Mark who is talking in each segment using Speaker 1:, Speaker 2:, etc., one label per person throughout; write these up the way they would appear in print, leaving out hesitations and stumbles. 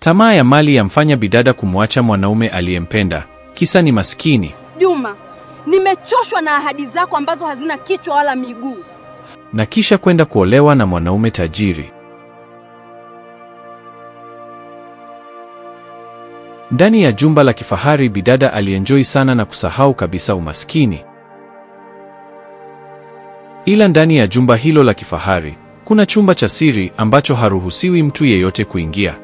Speaker 1: Tamaa ya mali yamfanya bidada kumwacha mwanaume aliyempenda, kisa ni maskini.
Speaker 2: Juma, nimechoshwa na ahadi zako ambazo hazina kichwa wala miguu.
Speaker 1: Na kisha kwenda kuolewa na mwanaume tajiri. Ndani ya jumba la kifahari bidada alienjoy sana na kusahau kabisa umaskini. Ila ndani ya jumba hilo la kifahari, kuna chumba cha siri ambacho haruhusiwi mtu yeyote kuingia.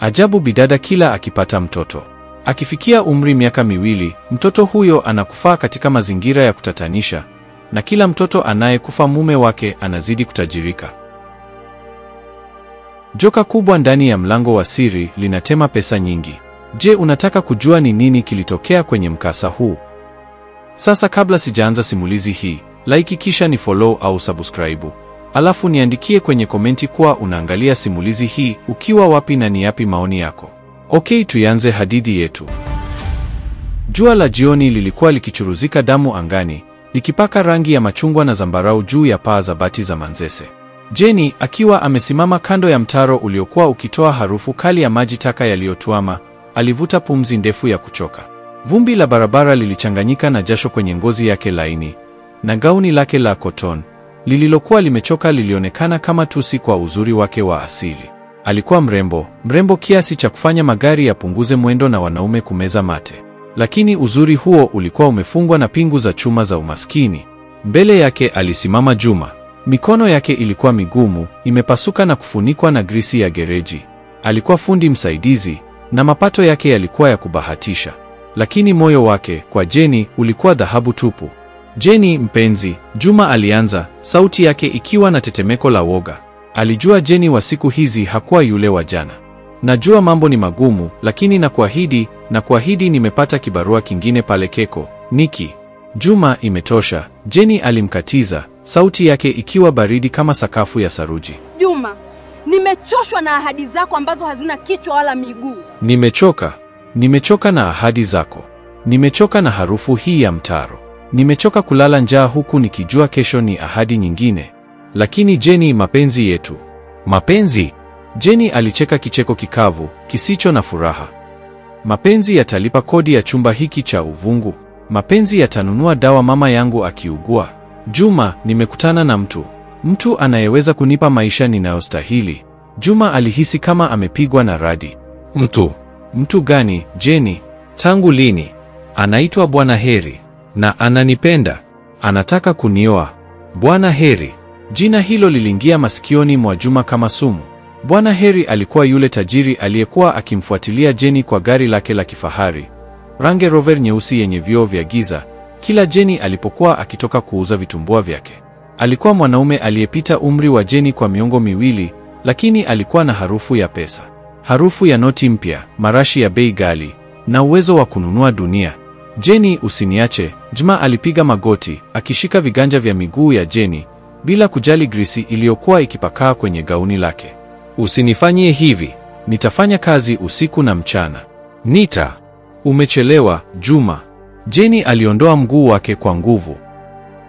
Speaker 1: Ajabu, bidada kila akipata mtoto, akifikia umri miaka 2, mtoto huyo anakufa katika mazingira ya kutatanisha, na kila mtoto anayekufa mume wake anazidi kutajirika. Joka kubwa ndani ya mlango wa siri linatema pesa nyingi. Je, unataka kujua ni nini kilitokea kwenye mkasa huu? Sasa kabla sijaanza simulizi hii, like kisha ni follow au subscribe. Alafu niandikie kwenye komenti kuwa unaangalia simulizi hii ukiwa wapi na ni yapi maoni yako. Okay, tuanze hadithi yetu. Jua la jioni lilikuwa likichuruzika damu angani, likipaka rangi ya machungwa na zambarau juu ya paa za bati za Manzese. Jenny akiwa amesimama kando ya mtaro uliokuwa ukitoa harufu kali ya maji taka yaliyotuama, alivuta pumzi ndefu ya kuchoka. Vumbi la barabara lilichanganyika na jasho kwenye ngozi yake laini, na gauni lake la cotton lililokuwa limechoka lilionekana kama tusi kwa uzuri wake wa asili. Alikuwa mrembo kiasi cha kufanya magari yapunguze mwendo na wanaume kumeza mate. Lakini uzuri huo ulikuwa umefungwa na pingu za chuma za umaskini. Mbele yake alisimama Juma. Mikono yake ilikuwa migumu, imepasuka na kufunikwa na grisi ya gereji. Alikuwa fundi msaidizi na mapato yake yalikuwa ya kubahatisha. Lakini moyo wake kwa Jenny ulikuwa dhahabu tupu. Jenny mpenzi, Juma alianza, sauti yake ikiwa na tetemeko la woga. Alijua Jenny wa siku hizi hakuwa yule wa jana. Najua mambo ni magumu, lakini nakuahidi nimepata kibarua kingine pale Keko, Niki. Juma, imetosha, Jenny alimkatiza, sauti yake ikiwa baridi kama sakafu ya saruji.
Speaker 2: Juma, nimechoshwa na ahadi zako ambazo hazina kichwa wala miguu.
Speaker 1: Nimechoka na ahadi zako. Nimechoka na harufu hii ya mtaro. Nimechoka kulala njaa huku nikijua kesho ni ahadi nyingine. Lakini Jenny, mapenzi yetu. Mapenzi? Jenny alicheka kicheko kikavu, kisicho na furaha. Mapenzi yatalipa kodi ya chumba hiki cha uvungu. Mapenzi yatanunua dawa mama yangu akiugua. Juma, nimekutana na mtu anayeweza kunipa maisha ninayostahili. Juma alihisi kama amepigwa na radi. Mtu gani, Jenny? Tangu lini? Anaitwa Bwana Heri. Na ananipenda. Anataka kunioa. Bwana Heri. Jina hilo liliingia masikioni mwa Juma kama sumu. Bwana Heri alikuwa yule tajiri aliyekuwa akimfuatilia Jenny kwa gari lake la kifahari, Range Rover nyeusi yenye vioo vya giza, kila Jenny alipokuwa akitoka kuuza vitumbua vyake. Alikuwa mwanaume aliyepita umri wa Jenny kwa miongo 2, lakini alikuwa na harufu ya pesa. Harufu ya noti mpya, marashi ya bei ghali, na uwezo wa kununua dunia. Jenny, usiniache. Juma alipiga magoti, akishika viganja vya miguu ya Jenny, bila kujali grisi iliyokuwa ikipakaa kwenye gauni lake. Usinifanyie hivi. Nitafanya kazi usiku na mchana. Umechelewa, Juma. Jenny aliondoa mguu wake kwa nguvu.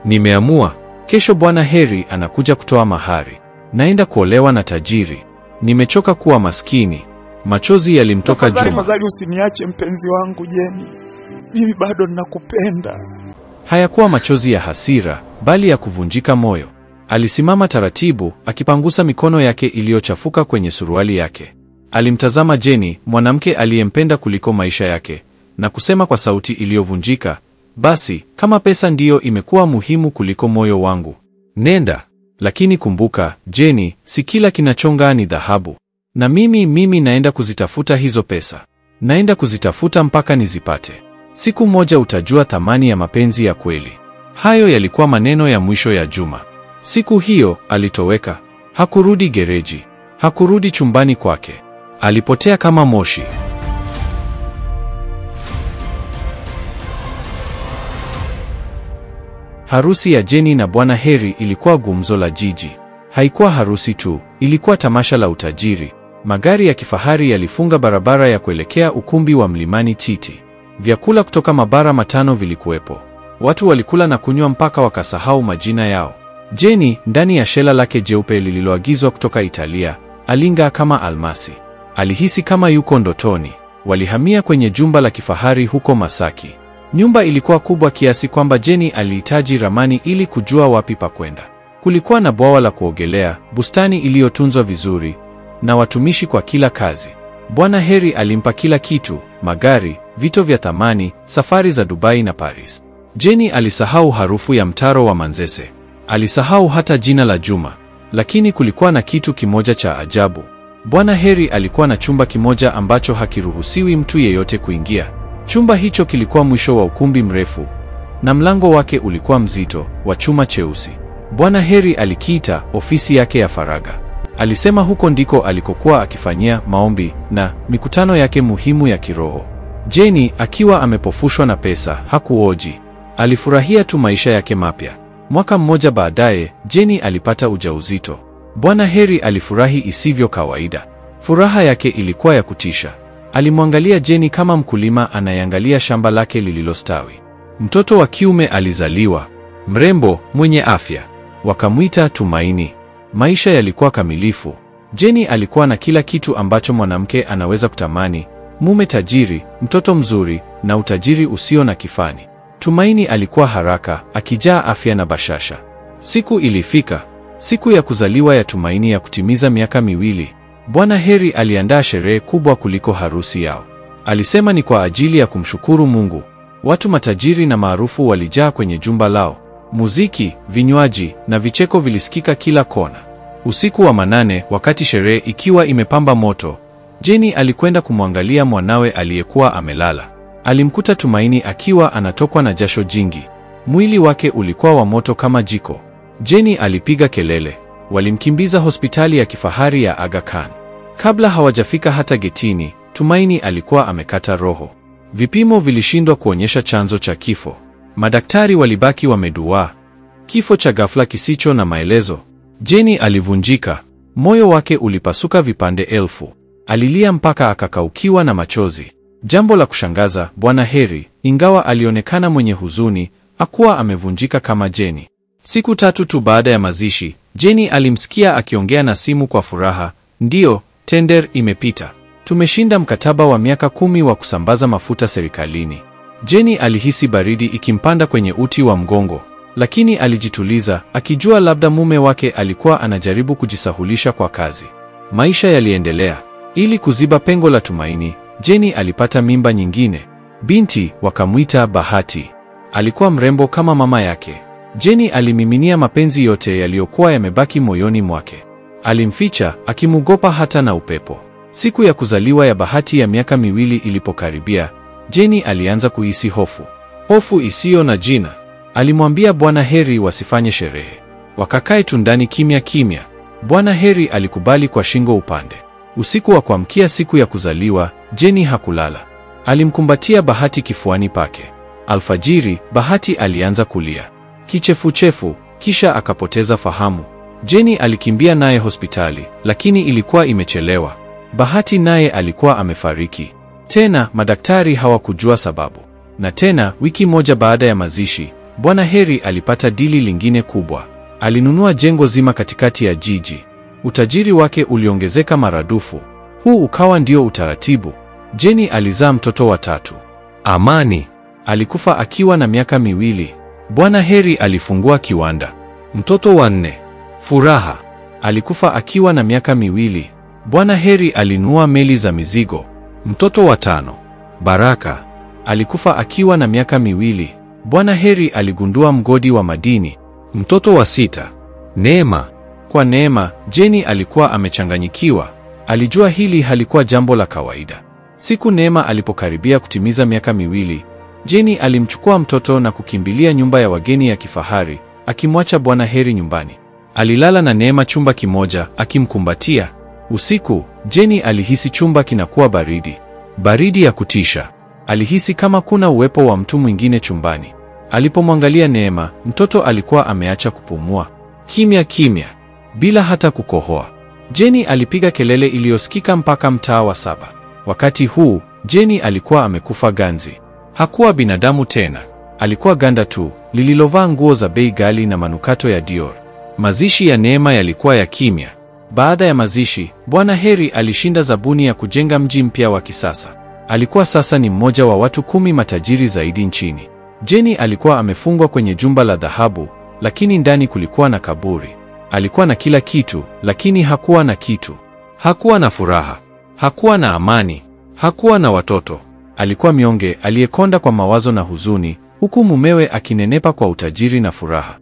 Speaker 1: Nimeamua. Kesho Bwana Heri anakuja kutoa mahari. Naenda kuolewa na tajiri. Nimechoka kuwa maskini. Machozi yalimtoka Juma.
Speaker 3: Tafadhali usiniache mpenzi wangu Jenny. Mimi bado ninakupenda.
Speaker 1: Hayakuwa machozi ya hasira, bali ya kuvunjika moyo. Alisimama taratibu, akipangusa mikono yake iliyochafuka kwenye suruali yake. Alimtazama Jenny, mwanamke aliyempenda kuliko maisha yake, na kusema kwa sauti iliyovunjika, basi, kama pesa ndiyo imekuwa muhimu kuliko moyo wangu, nenda. Lakini kumbuka, Jenny, si kila kinachong'aa ni dhahabu. Na mimi naenda kuzitafuta hizo pesa. Naenda kuzitafuta mpaka nizipate. Siku moja utajua thamani ya mapenzi ya kweli. Hayo yalikuwa maneno ya mwisho ya Juma. Siku hiyo alitoweka. Hakurudi gereji. Hakurudi chumbani kwake. Alipotea kama moshi. Harusi ya Jenny na Bwana Heri ilikuwa gumzo la jiji. Haikuwa harusi tu, ilikuwa tamasha la utajiri. Magari ya kifahari yalifunga barabara ya kuelekea ukumbi wa Mlimani City. Vyakula kutoka mabara 5 vilikuwepo. Watu walikula na kunywa mpaka wakasahau majina yao. Jenny, ndani ya shela lake jeupe lililoagizwa kutoka Italia, aling'aa kama almasi. Alihisi kama yuko ndotoni. Walihamia kwenye jumba la kifahari huko Masaki. Nyumba ilikuwa kubwa kiasi kwamba Jenny alihitaji ramani ili kujua wapi pa kwenda. Kulikuwa na bwawa la kuogelea, bustani iliyotunzwa vizuri, na watumishi kwa kila kazi. Bwana Heri alimpa kila kitu: magari, vito vya thamani, safari za Dubai na Paris. Jenny alisahau harufu ya mtaro wa Manzese. Alisahau hata jina la Juma. Lakini kulikuwa na kitu kimoja cha ajabu. Bwana Heri alikuwa na chumba kimoja ambacho hakiruhusiwi mtu yeyote kuingia. Chumba hicho kilikuwa mwisho wa ukumbi mrefu, na mlango wake ulikuwa mzito, wa chuma cheusi. Bwana Heri alikiita ofisi yake ya faragha. Alisema huko ndiko alikokuwa akifanyia maombi na mikutano yake muhimu ya kiroho. Jenny, akiwa amepofushwa na pesa, hakuoji. Alifurahia tu maisha yake mapya. Mwaka mmoja baadaye, Jenny alipata ujauzito. Bwana Heri alifurahi isivyo kawaida. Furaha yake ilikuwa ya kutisha. Alimwangalia Jenny kama mkulima anayeangalia shamba lake lililostawi. Mtoto wa kiume alizaliwa, mrembo, mwenye afya. Wakamwita Tumaini. Maisha yalikuwa kamilifu. Jenny alikuwa na kila kitu ambacho mwanamke anaweza kutamani: mume tajiri, mtoto mzuri, na utajiri usio na kifani. Tumaini alikuwa haraka, akijaa afya na bashasha. Siku ilifika, siku ya kuzaliwa ya Tumaini ya kutimiza miaka 2. Bwana Heri aliandaa sherehe kubwa kuliko harusi yao. Alisema ni kwa ajili ya kumshukuru Mungu. Watu matajiri na maarufu walijaa kwenye jumba lao. Muziki, vinywaji na vicheko vilisikika kila kona. Usiku wa manane, wakati sherehe ikiwa imepamba moto, Jenny alikwenda kumwangalia mwanawe aliyekuwa amelala. Alimkuta Tumaini akiwa anatokwa na jasho jingi. Mwili wake ulikuwa wa moto kama jiko. Jenny alipiga kelele. Walimkimbiza hospitali ya kifahari ya Aga Khan. Kabla hawajafika hata getini, Tumaini alikuwa amekata roho. Vipimo vilishindwa kuonyesha chanzo cha kifo. Madaktari walibaki wameduaa. Kifo cha ghafla kisicho na maelezo. Jenny alivunjika. Moyo wake ulipasuka vipande elfu. Alilia mpaka akakaukiwa na machozi. Jambo la kushangaza, Bwana Heri, ingawa alionekana mwenye huzuni, hakuwa amevunjika kama Jenny. Siku 3 tu baada ya mazishi, Jenny alimsikia akiongea na simu kwa furaha. Ndiyo, tender imepita. Tumeshinda mkataba wa miaka 10 wa kusambaza mafuta serikalini. Jenny alihisi baridi ikimpanda kwenye uti wa mgongo, lakini alijituliza, akijua labda mume wake alikuwa anajaribu kujisahulisha kwa kazi. Maisha yaliendelea. Ili kuziba pengo la Tumaini, Jenny alipata mimba nyingine. Binti, wakamwita Bahati. Alikuwa mrembo kama mama yake. Jenny alimiminia mapenzi yote yaliyokuwa yamebaki moyoni mwake. Alimficha, akimuogopa hata na upepo. Siku ya kuzaliwa ya Bahati ya miaka 2 ilipokaribia, Jenny alianza kuhisi hofu. Hofu isiyo na jina. Alimwambia Bwana Heri wasifanye sherehe. Wakakae tu ndani kimya kimya. Bwana Heri alikubali kwa shingo upande. Usiku wa kuamkia siku ya kuzaliwa, Jenny hakulala. Alimkumbatia Bahati kifuani pake. Alfajiri, Bahati alianza kulia kichefuchefu, kisha akapoteza fahamu. Jenny alikimbia naye hospitali, lakini ilikuwa imechelewa. Bahati naye alikuwa amefariki. Tena madaktari hawakujua sababu. Na tena, wiki moja baada ya mazishi, Bwana Heri alipata dili lingine kubwa. Alinunua jengo zima katikati ya jiji. Utajiri wake uliongezeka maradufu. Huu ukawa ndio utaratibu. Jenny alizaa mtoto wa 3. Amani alikufa akiwa na miaka 2. Bwana Heri alifungua kiwanda. Mtoto wa 4. Furaha alikufa akiwa na miaka 2. Bwana Heri alinunua meli za mizigo. Mtoto wa 5. Baraka alikufa akiwa na miaka 2. Bwana Heri aligundua mgodi wa madini. Mtoto wa 6. Neema. Kwa Neema, Jenny alikuwa amechanganyikiwa. Alijua hili halikuwa jambo la kawaida. Siku Neema alipokaribia kutimiza miaka 2, Jenny alimchukua mtoto na kukimbilia nyumba ya wageni ya kifahari, akimwacha Bwana Heri nyumbani. Alilala na Neema chumba kimoja, akimkumbatia. Usiku, Jenny alihisi chumba kinakuwa baridi. Baridi ya kutisha. Alihisi kama kuna uwepo wa mtu mwingine chumbani. Alipomwangalia Neema, mtoto alikuwa ameacha kupumua. Kimya kimya, bila hata kukohoa. Jenny alipiga kelele iliyosikika mpaka mtaa wa 7. Wakati huu, Jenny alikuwa amekufa ganzi. Hakuwa binadamu tena. Alikuwa ganda tu, lililovaa nguo za bei ghali na manukato ya Dior. Mazishi ya Neema yalikuwa ya kimya. Baada ya mazishi, Bwana Heri alishinda zabuni ya kujenga mji mpya wa kisasa. Alikuwa sasa ni mmoja wa watu 10 matajiri zaidi nchini. Jenny alikuwa amefungwa kwenye jumba la dhahabu, lakini ndani kulikuwa na kaburi. Alikuwa na kila kitu, lakini hakuwa na kitu.
Speaker 4: Hakuwa na furaha, hakuwa na amani, hakuwa na watoto.
Speaker 1: Alikuwa mnyonge aliyekonda kwa mawazo na huzuni, huku mumewe akinenepa kwa utajiri na furaha.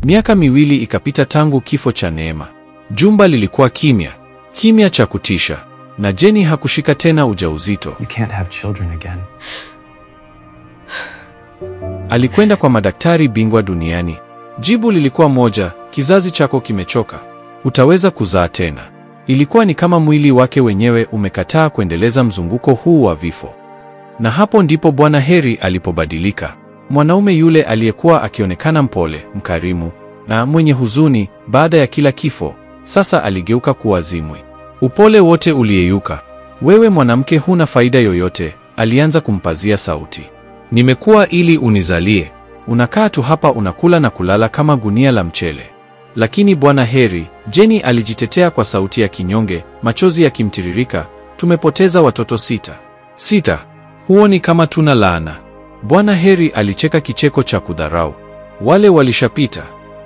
Speaker 1: Miaka 2 ikapita tangu kifo cha Neema. Jumba lilikuwa kimya, kimya cha kutisha, na Jenny hakushika tena ujauzito.
Speaker 5: You can't have children again.
Speaker 1: Alikwenda kwa madaktari bingwa duniani. Jibu lilikuwa moja: kizazi chako kimechoka, utaweza kuzaa tena. Ilikuwa ni kama mwili wake wenyewe umekataa kuendeleza mzunguko huu wa vifo. Na hapo ndipo Bwana Heri alipobadilika. Mwanaume yule aliyekuwa akionekana mpole, mkarimu na mwenye huzuni baada ya kila kifo, sasa aligeuka kuwa zimwi. Upole wote uliyeyuka. Wewe mwanamke huna faida yoyote, alianza kumpazia sauti.
Speaker 4: Nimekuwa ili unizalie.
Speaker 1: Unakaa tu hapa unakula na kulala kama gunia la mchele. Lakini Bwana Heri, Jenny alijitetea kwa sauti ya kinyonge, machozi yakimtiririka, tumepoteza watoto 6.
Speaker 4: 6? Huoni kama tuna laana?
Speaker 1: Bwana Heri alicheka kicheko cha kudharau.
Speaker 4: Wale walishapita.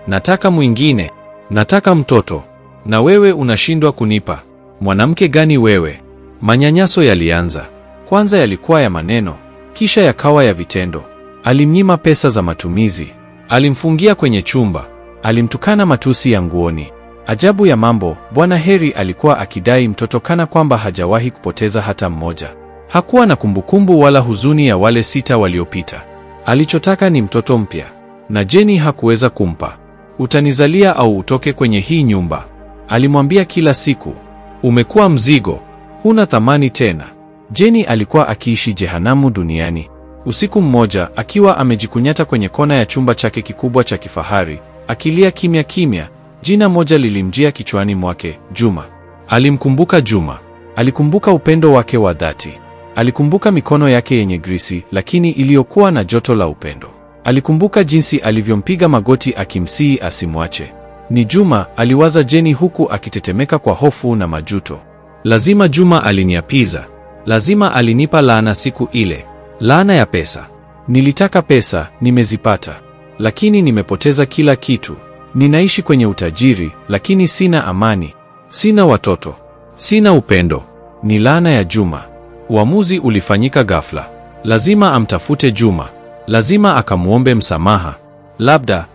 Speaker 4: Nataka mwingine. Nataka mtoto. Na wewe unashindwa kunipa. Mwanamke gani wewe? Manyanyaso yalianza.
Speaker 1: Kwanza yalikuwa ya maneno, kisha yakawa ya vitendo. Alimnyima pesa za matumizi.
Speaker 4: Alimfungia kwenye chumba.
Speaker 1: Alimtukana matusi ya nguoni. Ajabu ya mambo, Bwana Heri alikuwa akidai mtoto kana kwamba hajawahi kupoteza hata mmoja. Hakuwa na kumbukumbu wala huzuni ya wale 6 waliopita. Alichotaka ni mtoto mpya, na Jenny hakuweza kumpa. Utanizalia au utoke kwenye hii nyumba, alimwambia kila siku.
Speaker 4: Umekuwa mzigo, huna thamani tena.
Speaker 1: Jenny alikuwa akiishi jehanamu duniani. Usiku mmoja, akiwa amejikunyata kwenye kona ya chumba chake kikubwa cha kifahari, akilia kimya kimya, jina moja lilimjia kichwani mwake: Juma.
Speaker 4: Alimkumbuka Juma.
Speaker 1: Alikumbuka upendo wake wa dhati. Alikumbuka mikono yake yenye grisi lakini iliyokuwa na joto la upendo. Alikumbuka jinsi alivyompiga magoti akimsihi asimwache. Ni Juma, aliwaza Jenny huku akitetemeka kwa hofu na majuto.
Speaker 4: Lazima Juma aliniapiza. Lazima alinipa laana siku ile. Laana ya pesa.
Speaker 1: Nilitaka pesa, nimezipata. Lakini nimepoteza kila kitu. Ninaishi kwenye utajiri, lakini sina amani.
Speaker 4: Sina watoto. Sina upendo.
Speaker 1: Ni laana ya Juma.
Speaker 4: Uamuzi ulifanyika ghafla. Lazima amtafute Juma. Lazima akamuombe msamaha.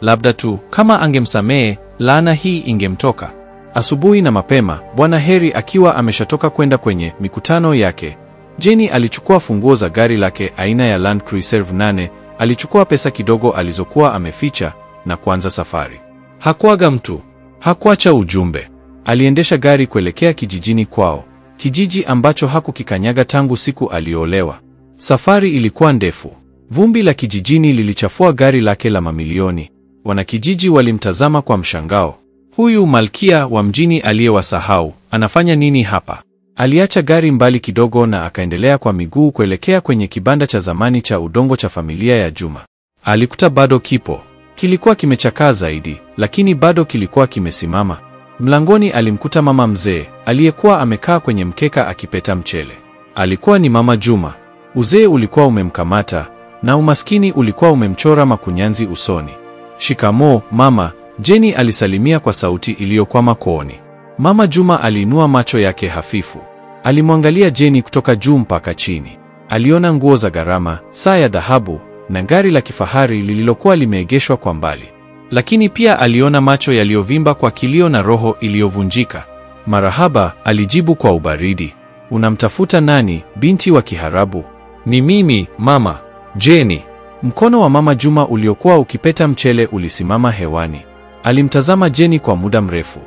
Speaker 4: Labda tu, kama angemsamehe, laana hii ingemtoka.
Speaker 1: Asubuhi na mapema, Bwana Heri akiwa ameshatoka kwenda kwenye mikutano yake, Jenny alichukua funguo za gari lake aina ya Land Cruiser 8, alichukua pesa kidogo alizokuwa ameficha na kuanza safari.
Speaker 4: Hakuaga mtu.
Speaker 1: Hakuacha ujumbe. Aliendesha gari kuelekea kijijini kwao, kijiji ambacho hakukikanyaga tangu siku aliolewa. Safari ilikuwa ndefu. Vumbi la kijijini lilichafua gari lake la mamilioni. Wanakijiji walimtazama kwa mshangao.
Speaker 4: Huyu malkia wa mjini aliyewasahau, anafanya nini hapa?
Speaker 1: Aliacha gari mbali kidogo na akaendelea kwa miguu kuelekea kwenye kibanda cha zamani cha udongo cha familia ya Juma. Alikuta bado kipo. Kilikuwa kimechakaa zaidi, lakini bado kilikuwa kimesimama. Mlangoni alimkuta mama mzee, aliyekuwa amekaa kwenye mkeka akipeta mchele. Alikuwa ni Mama Juma. Uzee ulikuwa umemkamata, na umaskini ulikuwa umemchora makunyanzi usoni. Shikamoo, mama, Jenny alisalimia kwa sauti iliyokwama kooni. Mama Juma aliinua macho yake hafifu. Alimwangalia Jenny kutoka juu mpaka chini. Aliona nguo za gharama, saa ya dhahabu, na gari la kifahari lililokuwa limeegeshwa kwa mbali.
Speaker 4: Lakini pia aliona macho yaliyovimba kwa kilio na roho iliyovunjika.
Speaker 1: Marahaba, alijibu kwa ubaridi. Unamtafuta nani, binti wa Kiharabu?
Speaker 4: Ni mimi, mama. Jenny.
Speaker 1: Mkono wa Mama Juma uliokuwa ukipeta mchele ulisimama hewani. Alimtazama Jenny kwa muda mrefu.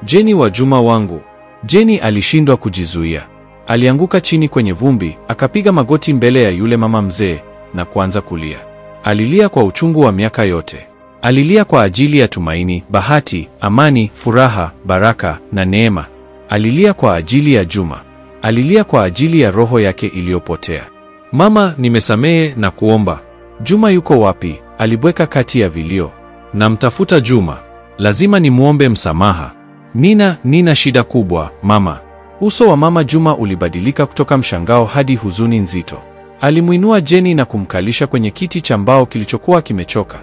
Speaker 4: Jenny wa Juma wangu.
Speaker 1: Jenny alishindwa kujizuia. Alianguka chini kwenye vumbi, akapiga magoti mbele ya yule mama mzee na kuanza kulia. Alilia kwa uchungu wa miaka yote. Alilia kwa ajili ya tumaini, bahati, amani, furaha, baraka na neema. Alilia kwa ajili ya Juma. Alilia kwa ajili ya roho yake iliyopotea.
Speaker 4: Mama, nimesamehe na kuomba.
Speaker 1: Juma yuko wapi? Alibweka kati ya vilio.
Speaker 4: Namtafuta Juma. Lazima nimuombe msamaha. Nina shida kubwa, mama.
Speaker 1: Uso wa Mama Juma ulibadilika kutoka mshangao hadi huzuni nzito. Alimuinua Jeni na kumkalisha kwenye kiti cha mbao kilichokuwa kimechoka.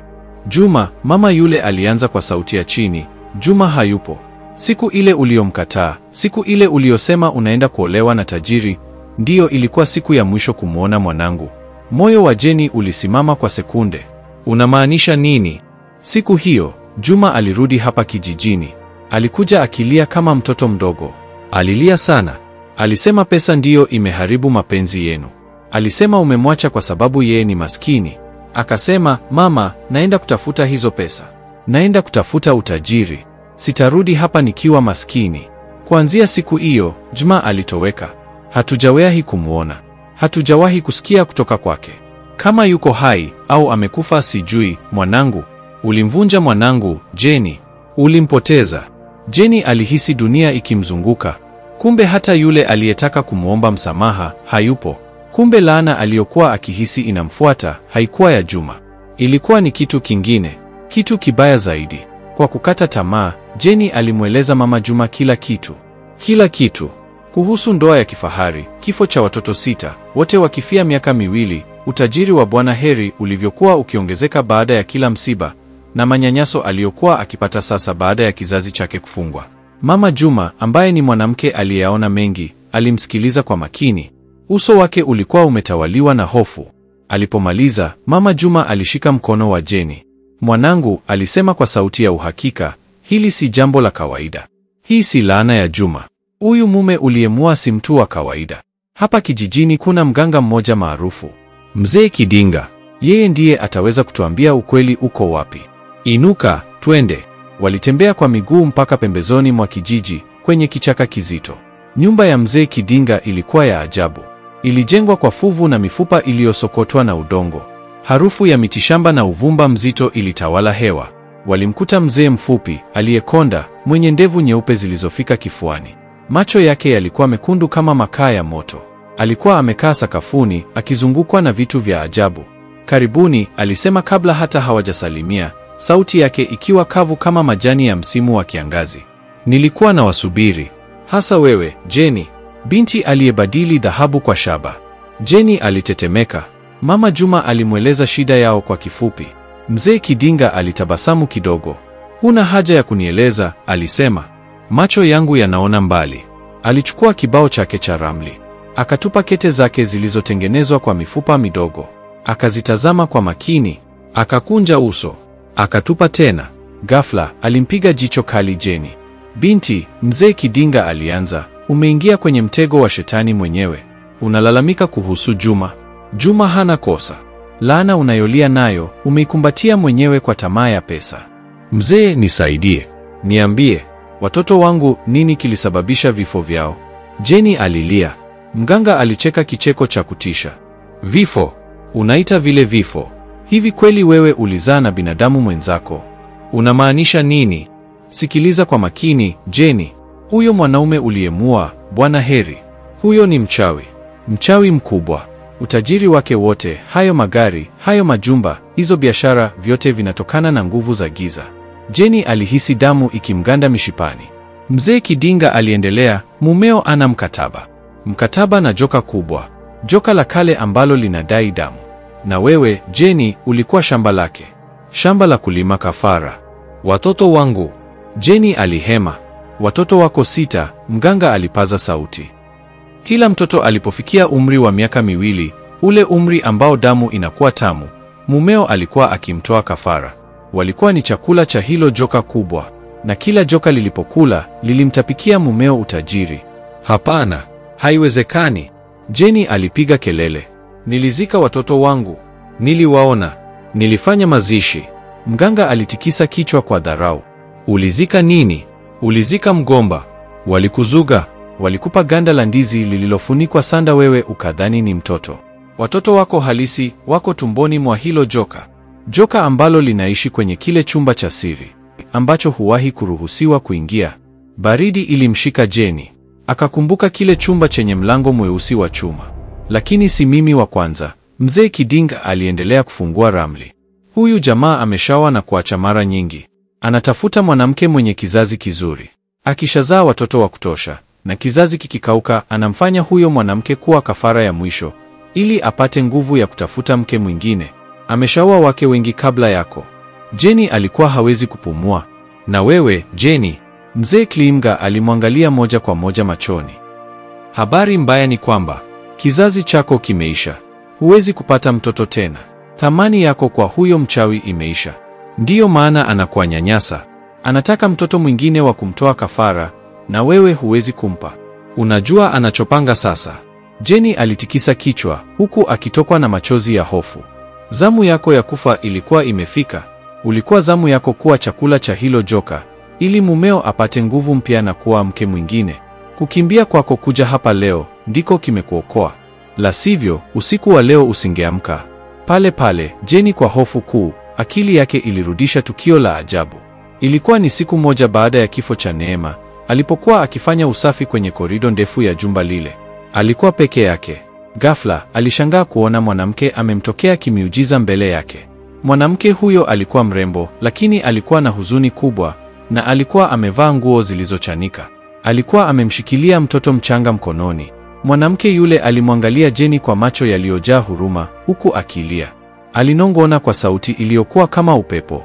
Speaker 1: Juma, mama yule alianza kwa sauti ya chini, Juma hayupo. Siku ile uliyomkataa, siku ile uliyosema unaenda kuolewa na tajiri, ndiyo ilikuwa siku ya mwisho kumwona mwanangu. Moyo wa Jeni ulisimama kwa sekunde.
Speaker 4: Unamaanisha nini?
Speaker 1: Siku hiyo, Juma alirudi hapa kijijini. Alikuja akilia kama mtoto mdogo.
Speaker 4: Alilia sana.
Speaker 1: Alisema pesa ndiyo imeharibu mapenzi yenu. Alisema umemwacha kwa sababu yeye ni maskini. Akasema, mama, naenda kutafuta hizo pesa. Naenda kutafuta utajiri. Sitarudi hapa nikiwa maskini. Kuanzia siku hiyo, Juma alitoweka. Hatujawahi kumwona. Hatujawahi kusikia kutoka kwake. Kama yuko hai au amekufa sijui. Mwanangu, ulimvunja mwanangu, Jeni. Ulimpoteza. Jeni alihisi dunia ikimzunguka. Kumbe hata yule aliyetaka kumwomba msamaha hayupo. Kumbe laana aliyokuwa akihisi inamfuata haikuwa ya Juma. Ilikuwa ni kitu kingine, kitu kibaya zaidi. Kwa kukata tamaa, Jeni alimweleza Mama Juma kila kitu. Kila kitu. Kuhusu ndoa ya kifahari, kifo cha watoto 6, wote wakifia miaka miwili, utajiri wa Bwana Heri ulivyokuwa ukiongezeka baada ya kila msiba, na manyanyaso aliyokuwa akipata sasa baada ya kizazi chake kufungwa. Mama Juma, ambaye ni mwanamke aliyeyaona mengi, alimsikiliza kwa makini. Uso wake ulikuwa umetawaliwa na hofu. Alipomaliza, Mama Juma alishika mkono wa Jeni. Mwanangu, alisema kwa sauti ya uhakika, hili si jambo la kawaida. Hii si laana ya Juma. Huyu mume uliyemua si mtu wa kawaida. Hapa kijijini kuna mganga mmoja maarufu,
Speaker 4: Mzee Kidinga.
Speaker 1: Yeye ndiye ataweza kutuambia ukweli uko wapi.
Speaker 4: Inuka, twende.
Speaker 1: Walitembea kwa miguu mpaka pembezoni mwa kijiji, kwenye kichaka kizito. Nyumba ya Mzee Kidinga ilikuwa ya ajabu. Ilijengwa kwa fuvu na mifupa iliyosokotwa na udongo. Harufu ya mitishamba na uvumba mzito ilitawala hewa. Walimkuta mzee mfupi, aliyekonda, mwenye ndevu nyeupe zilizofika kifuani. Macho yake yalikuwa mekundu kama makaa ya moto. Alikuwa amekaa sakafuni, akizungukwa na vitu vya ajabu. Karibuni, alisema kabla hata hawajasalimia, sauti yake ikiwa kavu kama majani ya msimu wa kiangazi.
Speaker 4: Nilikuwa na wasubiri. Hasa wewe, Jeni.
Speaker 1: Binti aliyebadili dhahabu kwa shaba. Jeni alitetemeka. Mama Juma alimweleza shida yao kwa kifupi. Mzee Kidinga alitabasamu kidogo.
Speaker 4: Huna haja ya kunieleza, alisema. Macho yangu yanaona mbali.
Speaker 1: Alichukua kibao chake cha ramli. Akatupa kete zake zilizotengenezwa kwa mifupa midogo. Akazitazama kwa makini.
Speaker 4: Akakunja uso. Akatupa tena.
Speaker 1: Ghafla, alimpiga jicho kali Jeni. Binti, Mzee Kidinga alianza, umeingia kwenye mtego wa shetani mwenyewe. Unalalamika kuhusu Juma. Juma hana kosa. Laana unayolia nayo, umeikumbatia mwenyewe kwa tamaa ya pesa.
Speaker 4: Mzee, nisaidie. Niambie.
Speaker 1: Watoto wangu, nini kilisababisha vifo vyao? Jeni alilia. Mganga alicheka kicheko cha kutisha.
Speaker 4: Vifo?
Speaker 1: Unaita vile vifo? Hivi kweli wewe ulizaa na binadamu mwenzako?
Speaker 4: Unamaanisha nini?
Speaker 1: Sikiliza kwa makini, Jeni. Huyo mwanaume uliyemua, Bwana Heri, huyo ni mchawi. Mchawi mkubwa. Utajiri wake wote, hayo magari, hayo majumba, hizo biashara, vyote vinatokana na nguvu za giza. Jeni alihisi damu ikimganda mishipani. Mzee Kidinga aliendelea, mumeo ana mkataba. Mkataba na joka kubwa. Joka la kale ambalo linadai damu. Na wewe, Jeni, ulikuwa shamba lake. Shamba la kulima kafara.
Speaker 4: Watoto wangu.
Speaker 1: Jeni alihema. Watoto wako 6, mganga alipaza sauti. Kila mtoto alipofikia umri wa miaka 2, ule umri ambao damu inakuwa tamu, mumeo alikuwa akimtoa kafara. Walikuwa ni chakula cha hilo joka kubwa, na kila joka lilipokula, lilimtapikia mumeo utajiri.
Speaker 4: Hapana, haiwezekani.
Speaker 1: Jeni alipiga kelele.
Speaker 4: Nilizika watoto wangu. Niliwaona.
Speaker 1: Nilifanya mazishi. Mganga alitikisa kichwa kwa dharau.
Speaker 4: Ulizika nini? Ulizika mgomba. Walikuzuga.
Speaker 1: Walikupa ganda la ndizi lililofunikwa sanda, wewe ukadhani ni mtoto. Watoto wako halisi wako tumboni mwa hilo joka. Joka ambalo linaishi kwenye kile chumba cha siri ambacho huwahi kuruhusiwa kuingia. Baridi ilimshika Jeni. Akakumbuka kile chumba chenye mlango mweusi wa chuma. Lakini si mimi wa kwanza. Mzee Kidinga aliendelea kufungua ramli. Huyu jamaa ameshawa na kuacha mara nyingi. Anatafuta mwanamke mwenye kizazi kizuri. Akishazaa watoto wa kutosha na kizazi kikikauka, anamfanya huyo mwanamke kuwa kafara ya mwisho ili apate nguvu ya kutafuta mke mwingine. Ameshaoa wake wengi kabla yako. Jenny alikuwa hawezi kupumua.
Speaker 4: Na wewe, Jenny?
Speaker 1: Mzee Klimga alimwangalia moja kwa moja machoni.
Speaker 4: Habari mbaya ni kwamba
Speaker 1: kizazi chako kimeisha. Huwezi kupata mtoto tena. Thamani yako kwa huyo mchawi imeisha.
Speaker 4: Ndiyo maana anakuanyanyasa.
Speaker 1: Anataka mtoto mwingine wa kumtoa kafara, na wewe huwezi kumpa.
Speaker 4: Unajua anachopanga sasa?
Speaker 1: Jenny alitikisa kichwa huku akitokwa na machozi ya hofu. Zamu yako ya kufa ilikuwa imefika. Ulikuwa zamu yako kuwa chakula cha hilo joka, ili mumeo apate nguvu mpya na kuwa mke mwingine. Kukimbia kwako kuja hapa leo ndiko kimekuokoa. La sivyo, usiku wa leo usingeamka. Pale pale, Jenny kwa hofu kuu, akili yake ilirudisha tukio la ajabu. Ilikuwa ni siku moja baada ya kifo cha Neema, alipokuwa akifanya usafi kwenye korido ndefu ya jumba lile. Alikuwa peke yake. Ghafla, alishangaa kuona mwanamke amemtokea kimiujiza mbele yake. Mwanamke huyo alikuwa mrembo, lakini alikuwa na huzuni kubwa, na alikuwa amevaa nguo zilizochanika. Alikuwa amemshikilia mtoto mchanga mkononi. Mwanamke yule alimwangalia Jenny kwa macho yaliyojaa huruma, huku akilia. Alinong'ona kwa sauti iliyokuwa kama upepo.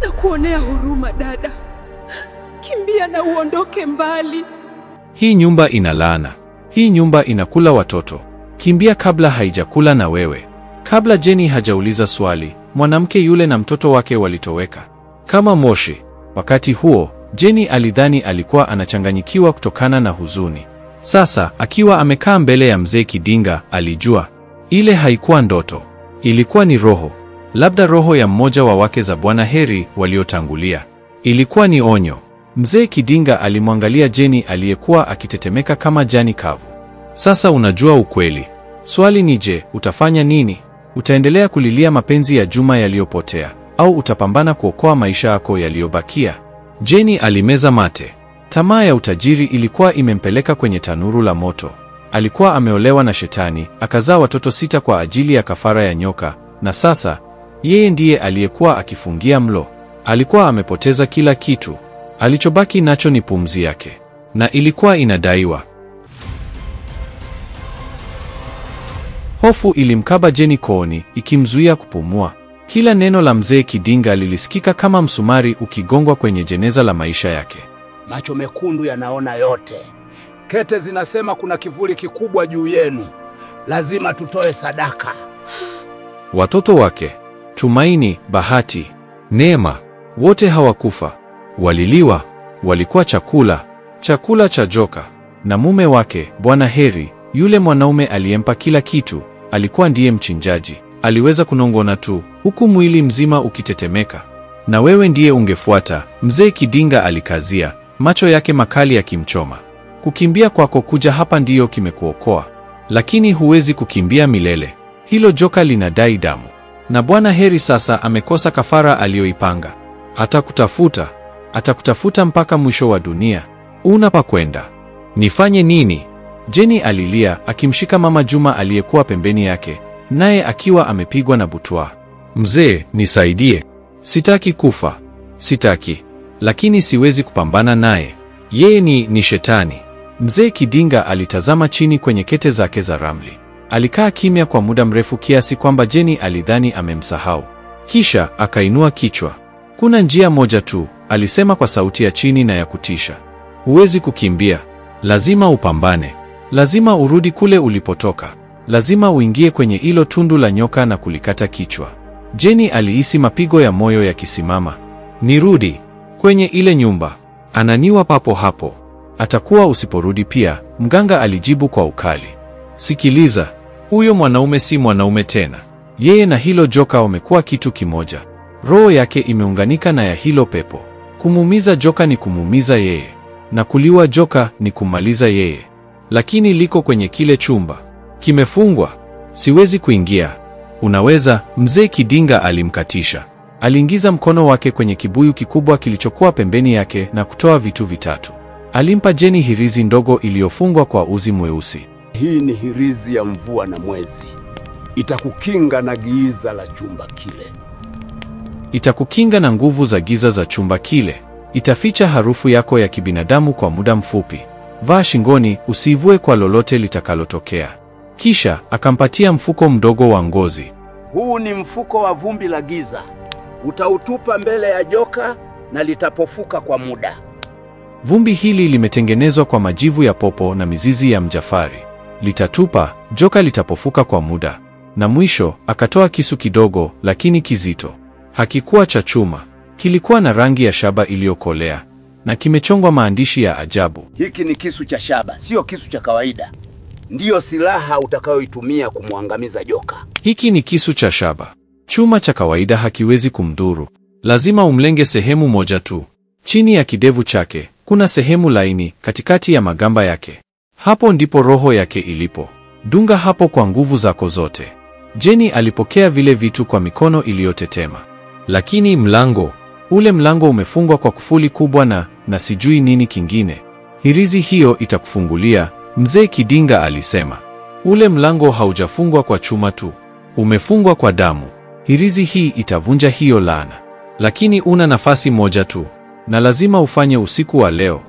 Speaker 2: Nakuonea huruma dada. Kimbia na uondoke mbali.
Speaker 1: Hii nyumba ina laana. Hii nyumba inakula watoto. Kimbia kabla haijakula na wewe. Kabla Jenny hajauliza swali, mwanamke yule na mtoto wake walitoweka kama moshi. Wakati huo, Jenny alidhani alikuwa anachanganyikiwa kutokana na huzuni. Sasa, akiwa amekaa mbele ya mzee Kidinga, alijua ile haikuwa ndoto. Ilikuwa ni roho. Labda roho ya mmoja wa wake za Bwana Heri waliotangulia. Ilikuwa ni onyo. Mzee Kidinga alimwangalia Jenny aliyekuwa akitetemeka kama jani kavu. Sasa unajua ukweli. Swali ni je, utafanya nini? Utaendelea kulilia mapenzi ya Juma yaliyopotea, au utapambana kuokoa maisha yako yaliyobakia?
Speaker 4: Jenny alimeza mate.
Speaker 1: Tamaa ya utajiri ilikuwa imempeleka kwenye tanuru la moto. Alikuwa ameolewa na Shetani, akazaa watoto 6 kwa ajili ya kafara ya nyoka, na sasa yeye ndiye aliyekuwa akifungia mlo. Alikuwa amepoteza kila kitu. Alichobaki nacho ni pumzi yake, na ilikuwa inadaiwa. Hofu ilimkaba Jenny kooni, ikimzuia kupumua. Kila neno la mzee Kidinga lilisikika kama msumari ukigongwa kwenye jeneza la maisha yake.
Speaker 5: Macho mekundu yanaona yote. Kete zinasema kuna kivuli kikubwa juu yenu. Lazima tutoe sadaka.
Speaker 1: Watoto wake, Tumaini, Bahati,
Speaker 4: Neema,
Speaker 1: wote hawakufa.
Speaker 4: waliliwa.
Speaker 1: Walikuwa chakula cha joka. Na mume wake, Bwana Heri, yule mwanaume aliyempa kila kitu, alikuwa ndiye mchinjaji. Aliweza kunong'ona tu, huku mwili mzima ukitetemeka. Na wewe ndiye ungefuata, mzee Kidinga alikazia, macho yake makali yakimchoma. Kukimbia kwako kuja hapa ndiyo kimekuokoa. Lakini huwezi kukimbia milele. Hilo joka linadai damu. Na Bwana Heri sasa amekosa kafara aliyoipanga. Atakutafuta mpaka mwisho wa dunia. Unapa kwenda.
Speaker 4: Nifanye nini?
Speaker 1: Jenny alilia, akimshika mama Juma aliyekuwa pembeni yake, naye akiwa amepigwa na butwaa.
Speaker 4: Mzee, nisaidie.
Speaker 1: Sitaki kufa. Sitaki. Lakini siwezi kupambana naye. Yeye ni Shetani. Mzee Kidinga alitazama chini kwenye kete zake za ramli. Alikaa kimya kwa muda mrefu kiasi kwamba Jenny alidhani amemsahau. Kisha akainua kichwa. Kuna njia moja tu, alisema kwa sauti ya chini na ya kutisha. Huwezi kukimbia. Lazima upambane. Lazima urudi kule ulipotoka. Lazima uingie kwenye hilo tundu la nyoka na kulikata kichwa. Jenny alihisi mapigo ya moyo yakisimama.
Speaker 4: Nirudi
Speaker 1: kwenye ile nyumba.
Speaker 4: Ananiwa papo hapo.
Speaker 1: Atakuwa usiporudi pia, mganga alijibu kwa ukali. Sikiliza,
Speaker 4: huyo mwanaume si mwanaume tena.
Speaker 1: Yeye na hilo joka wamekuwa kitu kimoja. Roho yake imeunganika na ya hilo pepo. Kumuumiza joka ni kumuumiza yeye, na kuliwa joka ni kumaliza yeye. Lakini liko kwenye kile chumba. Kimefungwa. Siwezi kuingia. Unaweza, mzee Kidinga alimkatisha. Aliingiza mkono wake kwenye kibuyu kikubwa kilichokuwa pembeni yake na kutoa vitu vitatu. Alimpa Jenny hirizi ndogo iliyofungwa kwa uzi mweusi.
Speaker 5: Hii ni hirizi ya mvua na mwezi. Itakukinga na giza la chumba kile.
Speaker 1: Itakukinga na nguvu za giza za chumba kile. Itaficha harufu yako ya kibinadamu kwa muda mfupi. Vaa shingoni, usiivue kwa lolote litakalotokea. Kisha akampatia mfuko mdogo wa ngozi.
Speaker 5: Huu ni mfuko wa vumbi la giza. Utautupa mbele ya joka na litapofuka kwa muda.
Speaker 1: Vumbi hili limetengenezwa kwa majivu ya popo na mizizi ya mjafari. Litatupa, joka litapofuka kwa muda. Na mwisho, akatoa kisu kidogo lakini kizito. Hakikuwa cha chuma. Kilikuwa na rangi ya shaba iliyokolea na kimechongwa maandishi ya ajabu.
Speaker 5: Hiki ni kisu cha shaba, sio kisu cha kawaida. Ndiyo silaha utakayoitumia kumwangamiza joka.
Speaker 1: Hiki ni kisu cha shaba. Chuma cha kawaida hakiwezi kumdhuru. Lazima umlenge sehemu moja tu. Chini ya kidevu chake kuna sehemu laini katikati ya magamba yake. Hapo ndipo roho yake ilipo. Dunga hapo kwa nguvu zako zote. Jenny alipokea vile vitu kwa mikono iliyotetema. Lakini ule mlango umefungwa kwa kufuli kubwa na sijui nini kingine. Hirizi hiyo itakufungulia, Mzee Kidinga alisema. Ule mlango haujafungwa kwa chuma tu. Umefungwa kwa damu. Hirizi hii itavunja hiyo laana. Lakini una nafasi moja tu. Na lazima ufanye usiku wa leo.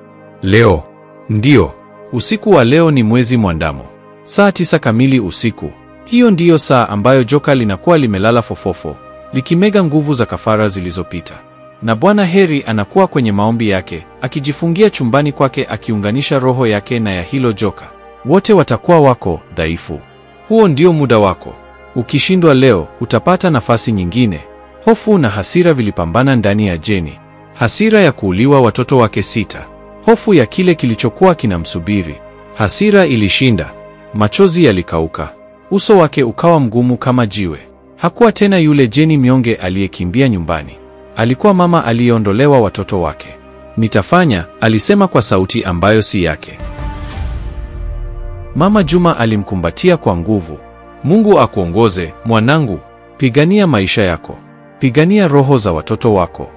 Speaker 4: Leo? Ndio.
Speaker 1: Usiku wa leo ni mwezi mwandamo. Saa 9 kamili usiku. Hiyo ndiyo saa ambayo joka linakuwa limelala fofofo, likimega nguvu za kafara zilizopita. Na Bwana Heri anakuwa kwenye maombi yake, akijifungia chumbani kwake, akiunganisha roho yake na ya hilo joka. Wote watakuwa wako dhaifu. Huo ndio muda wako. Ukishindwa leo, utapata nafasi nyingine. Hofu na hasira vilipambana ndani ya Jenny. Hasira ya kuuliwa watoto wake 6. Hofu ya kile kilichokuwa kinamsubiri. Hasira ilishinda. Machozi yalikauka. Uso wake ukawa mgumu kama jiwe. Hakuwa tena yule Jenny mnyonge aliyekimbia nyumbani. Alikuwa mama aliyeondolewa watoto wake. Nitafanya, alisema kwa sauti ambayo si yake. Mama Juma alimkumbatia kwa nguvu.
Speaker 4: Mungu akuongoze, mwanangu.
Speaker 1: Pigania maisha yako. Pigania roho za watoto wako.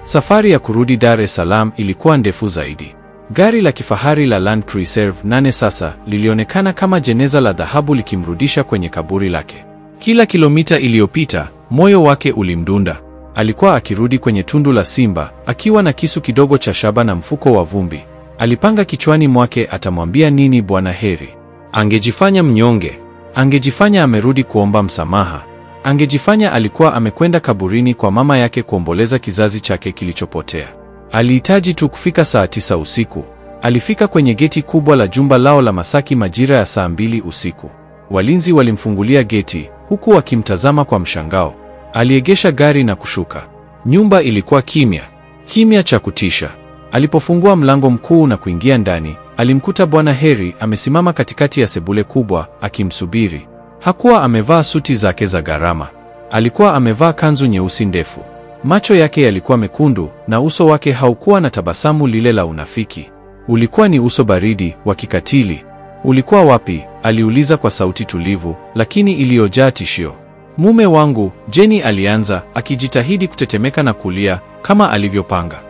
Speaker 1: Safari ya kurudi Dar es Salaam ilikuwa ndefu zaidi. Gari la kifahari la Land Cruiser 8 sasa lilionekana kama jeneza la dhahabu likimrudisha kwenye kaburi lake.
Speaker 4: Kila kilomita iliyopita, moyo wake ulimdunda.
Speaker 1: Alikuwa akirudi kwenye tundu la simba, akiwa na kisu kidogo cha shaba na mfuko wa vumbi. Alipanga kichwani mwake atamwambia nini Bwana Heri.
Speaker 4: Angejifanya mnyonge.
Speaker 1: Angejifanya amerudi kuomba msamaha. Angejifanya alikuwa amekwenda kaburini kwa mama yake kuomboleza kizazi chake kilichopotea. Alihitaji tu kufika saa 9 usiku. Alifika kwenye geti kubwa la jumba lao la Masaki majira ya saa 2 usiku. Walinzi walimfungulia geti, huku wakimtazama kwa mshangao. Aliegesha gari na kushuka. Nyumba ilikuwa kimya. Kimya cha kutisha. Alipofungua mlango mkuu na kuingia ndani, alimkuta Bwana Heri amesimama katikati ya sebule kubwa, akimsubiri. Hakuwa amevaa suti zake za gharama. Alikuwa amevaa kanzu nyeusi ndefu. Macho yake yalikuwa mekundu na uso wake haukuwa na tabasamu lile la unafiki. Ulikuwa ni uso baridi, wa kikatili. Ulikuwa wapi? Aliuliza kwa sauti tulivu, lakini iliyojaa tishio. Mume wangu, Jenny alianza, akijitahidi kutetemeka na kulia, kama alivyopanga.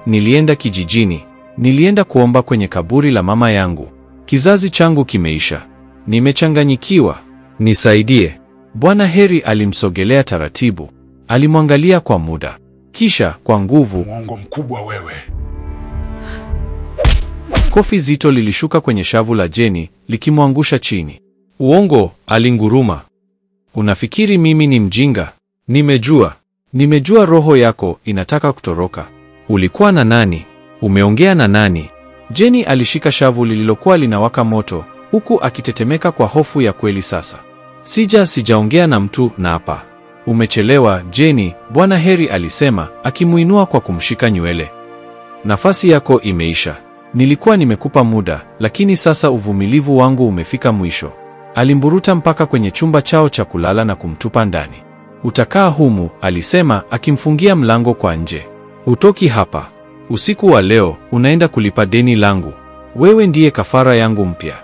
Speaker 1: Nilienda kijijini. Nilienda kuomba kwenye kaburi la mama yangu. Kizazi changu kimeisha. Nimechanganyikiwa.
Speaker 4: Nisaidie.
Speaker 1: Bwana Heri alimsogelea taratibu. Alimwangalia kwa muda. Kisha, kwa nguvu,
Speaker 5: Mwongo mkubwa wewe.
Speaker 1: Kofi zito lilishuka kwenye shavu la Jenny, likimwangusha chini.
Speaker 4: Uongo, alinguruma.
Speaker 1: Unafikiri mimi ni mjinga?
Speaker 4: Nimejua
Speaker 1: roho yako inataka kutoroka.
Speaker 4: Ulikuwa na nani? Umeongea na nani?
Speaker 1: Jenny alishika shavu lililokuwa linawaka moto, huku akitetemeka kwa hofu ya kweli sasa. Sijaongea na mtu, naapa. Umechelewa, Jenny, Bwana Heri alisema, akimuinua kwa kumshika nywele. Nafasi yako imeisha. Nilikuwa nimekupa muda, lakini sasa uvumilivu wangu umefika mwisho. Alimburuta mpaka kwenye chumba chao cha kulala na kumtupa ndani. Utakaa humu, alisema, akimfungia mlango kwa nje. Utoki hapa. Usiku wa leo, unaenda kulipa deni langu. Wewe ndiye kafara yangu mpya.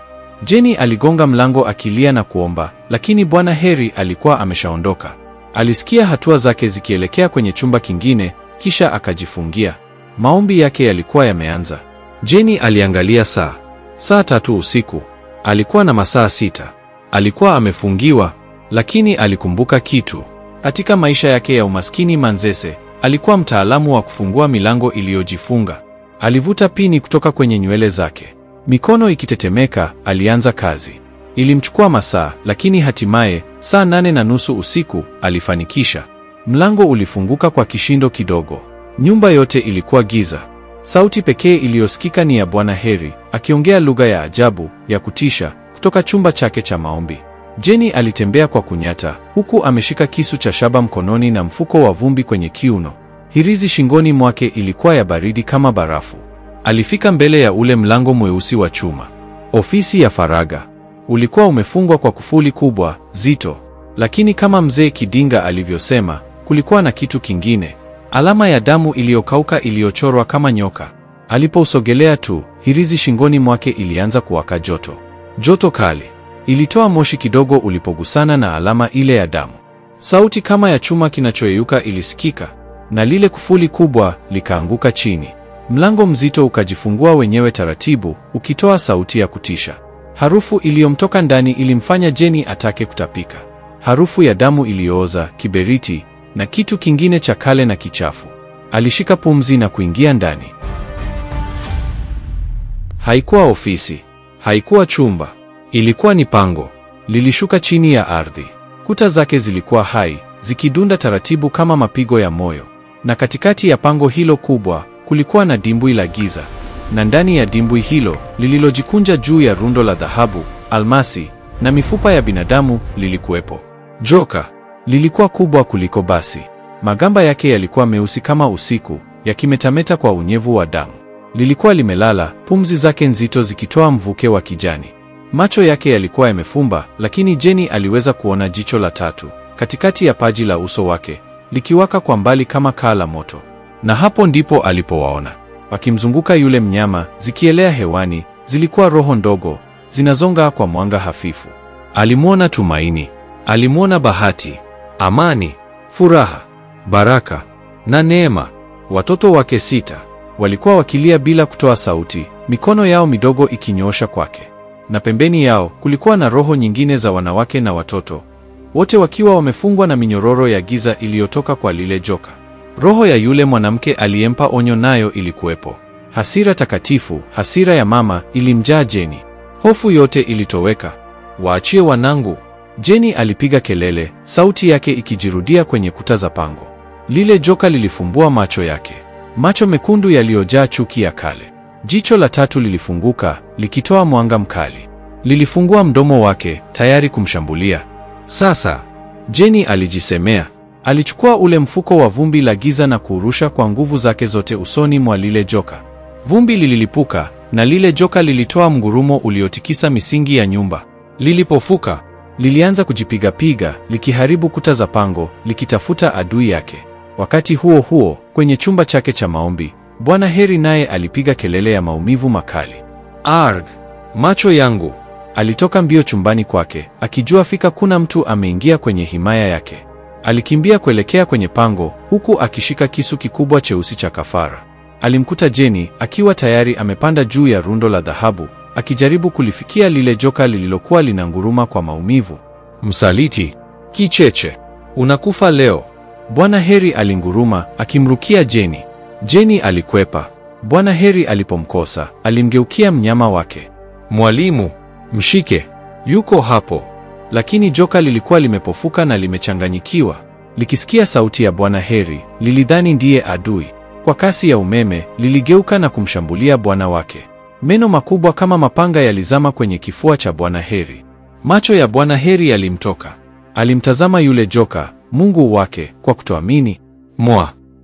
Speaker 1: Jenny aligonga mlango akilia na kuomba, lakini Bwana Heri alikuwa ameshaondoka. Alisikia hatua zake zikielekea kwenye chumba kingine, kisha akajifungia. Maombi yake yalikuwa yameanza.
Speaker 4: Jenny aliangalia saa
Speaker 1: 3 usiku.
Speaker 4: Alikuwa na masaa 6. Alikuwa amefungiwa. Lakini alikumbuka kitu. Katika maisha yake ya umaskini Manzese, alikuwa mtaalamu wa kufungua milango iliyojifunga. Alivuta pini kutoka kwenye nywele zake. Mikono ikitetemeka, alianza kazi. Ilimchukua masaa, lakini hatimaye, saa 8:30 usiku, alifanikisha. Mlango ulifunguka kwa kishindo kidogo. Nyumba yote ilikuwa giza. Sauti pekee iliyosikika ni ya Bwana Heri, akiongea lugha ya ajabu, ya kutisha, kutoka chumba chake cha maombi. Jenny alitembea kwa kunyata, huku ameshika kisu cha shaba mkononi na mfuko wa vumbi kwenye kiuno. Hirizi shingoni mwake ilikuwa ya baridi kama barafu. Alifika mbele ya ule mlango mweusi wa chuma. Ofisi ya faragha. Ulikuwa umefungwa kwa kufuli kubwa, zito. Lakini kama mzee Kidinga alivyosema, kulikuwa na kitu kingine. Alama ya damu iliyokauka iliyochorwa kama nyoka. Alipousogelea tu, hirizi shingoni mwake ilianza kuwaka joto. Joto kali. Ilitoa moshi kidogo ulipogusana na alama ile ya damu. Sauti kama ya chuma kinachoyeyuka ilisikika, na lile kufuli kubwa likaanguka chini. Mlango mzito ukajifungua wenyewe taratibu, ukitoa sauti ya kutisha. Harufu iliyomtoka ndani ilimfanya Jenny atake kutapika. Harufu ya damu iliyooza, kiberiti, na kitu kingine cha kale na kichafu. Alishika pumzi na kuingia ndani. Haikuwa ofisi. Haikuwa chumba. Ilikuwa ni pango. Lilishuka chini ya ardhi. Kuta zake zilikuwa hai, zikidunda taratibu kama mapigo ya moyo. Na katikati ya pango hilo kubwa, kulikuwa na dimbwi la giza. Na ndani ya dimbwi hilo, lililojikunja juu ya rundo la dhahabu, almasi, na mifupa ya binadamu, lilikuwepo joka. Lilikuwa kubwa kuliko basi. Magamba yake yalikuwa meusi kama usiku, yakimetameta kwa unyevu wa damu. Lilikuwa limelala, pumzi zake nzito zikitoa mvuke wa kijani. Macho yake yalikuwa yamefumba, lakini Jenny aliweza kuona jicho la tatu, katikati ya paji la uso wake, likiwaka kwa mbali kama kaa la moto. Na hapo ndipo alipowaona. Wakimzunguka yule mnyama, zikielea hewani, zilikuwa roho ndogo, zinazonga kwa mwanga hafifu. Alimwona tumaini. Alimwona bahati, amani, furaha, baraka na neema. Watoto wake 6 walikuwa wakilia bila kutoa sauti, mikono yao midogo ikinyoosha kwake. Na pembeni yao kulikuwa na roho nyingine za wanawake na watoto, wote wakiwa wamefungwa na minyororo ya giza iliyotoka kwa lile joka. Roho ya yule mwanamke aliyempa onyo nayo ilikuwepo. Hasira takatifu, hasira ya mama, ilimjaa Jenny. Hofu yote ilitoweka. Waachie wanangu. Jenny alipiga kelele, sauti yake ikijirudia kwenye kuta za pango. Lile joka lilifumbua macho yake, macho mekundu yaliyojaa chuki ya kale. Jicho la tatu lilifunguka, likitoa mwanga mkali. Lilifungua mdomo wake, tayari kumshambulia. Sasa, Jenny alijisemea. Alichukua ule mfuko wa vumbi la giza na kuurusha kwa nguvu zake zote usoni mwa lile joka. Vumbi lililipuka, na lile joka lilitoa mgurumo uliotikisa misingi ya nyumba. Lilipofuka, lilianza kujipiga-piga, likiharibu kuta za pango, likitafuta adui yake. Wakati huo huo, kwenye chumba chake cha maombi, Bwana Heri naye alipiga kelele ya maumivu makali. Arg! Macho yangu! Alitoka mbio chumbani kwake, akijua fika kuna mtu ameingia kwenye himaya yake. Alikimbia kuelekea kwenye pango, huku akishika kisu kikubwa cheusi cha kafara. Alimkuta Jenny, akiwa tayari amepanda juu ya rundo la dhahabu, akijaribu kulifikia lile joka lililokuwa linanguruma kwa maumivu. Msaliti! Kicheche! Unakufa leo! Bwana Heri alinguruma, akimrukia Jenny. Jenny alikwepa. Bwana Heri alipomkosa, alimgeukia mnyama wake. Mwalimu, mshike! Yuko hapo! Lakini joka lilikuwa limepofuka na limechanganyikiwa. Likisikia sauti ya Bwana Heri, lilidhani ndiye adui. Kwa kasi ya umeme, liligeuka na kumshambulia bwana wake. Meno makubwa kama mapanga yalizama kwenye kifua cha Bwana Heri. Macho ya Bwana Heri yalimtoka. Alimtazama yule joka, Mungu wake, kwa kutoamini.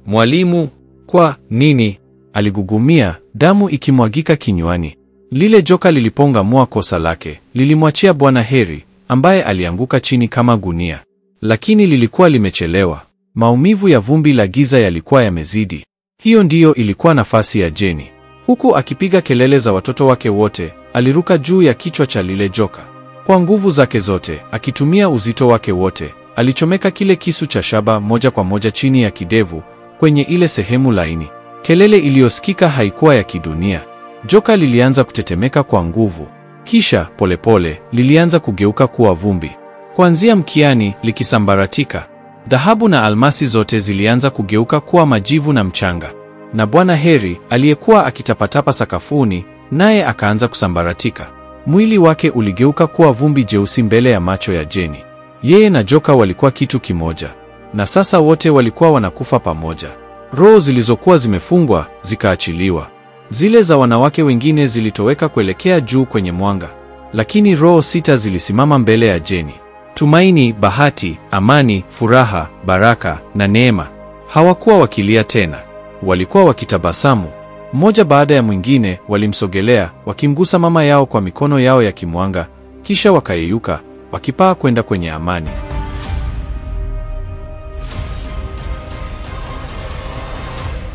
Speaker 4: Mwalimu, kwa nini? Aligugumia, damu ikimwagika kinywani. Lile joka lilipongamua kosa lake, lilimwachia Bwana Heri, ambaye alianguka chini kama gunia. Lakini lilikuwa limechelewa. Maumivu ya vumbi la giza yalikuwa yamezidi. Hiyo ndiyo ilikuwa nafasi ya Jenny. Huku akipiga kelele za watoto wake wote, aliruka juu ya kichwa cha lile joka. Kwa nguvu zake zote, akitumia uzito wake wote, alichomeka kile kisu cha shaba moja kwa moja chini ya kidevu, kwenye ile sehemu laini. Kelele iliyosikika haikuwa ya kidunia. Joka lilianza kutetemeka kwa nguvu. Kisha, polepole, lilianza kugeuka kuwa vumbi.
Speaker 1: Kuanzia mkiani likisambaratika, dhahabu na almasi zote zilianza kugeuka kuwa majivu na mchanga. Na Bwana Heri aliyekuwa akitapatapa sakafuni, naye akaanza kusambaratika. Mwili wake uligeuka kuwa vumbi jeusi mbele ya macho ya Jeni. Yeye na joka walikuwa kitu kimoja, na sasa wote walikuwa wanakufa pamoja. Roho zilizokuwa zimefungwa zikaachiliwa. Zile za wanawake wengine zilitoweka kuelekea juu kwenye mwanga, lakini roho 6 zilisimama mbele ya Jeni: tumaini, bahati, amani, furaha, baraka na neema. Hawakuwa wakilia tena, walikuwa wakitabasamu. Mmoja baada ya mwingine walimsogelea, wakimgusa mama yao kwa mikono yao ya kimwanga, kisha wakayeyuka, wakipaa kwenda kwenye amani.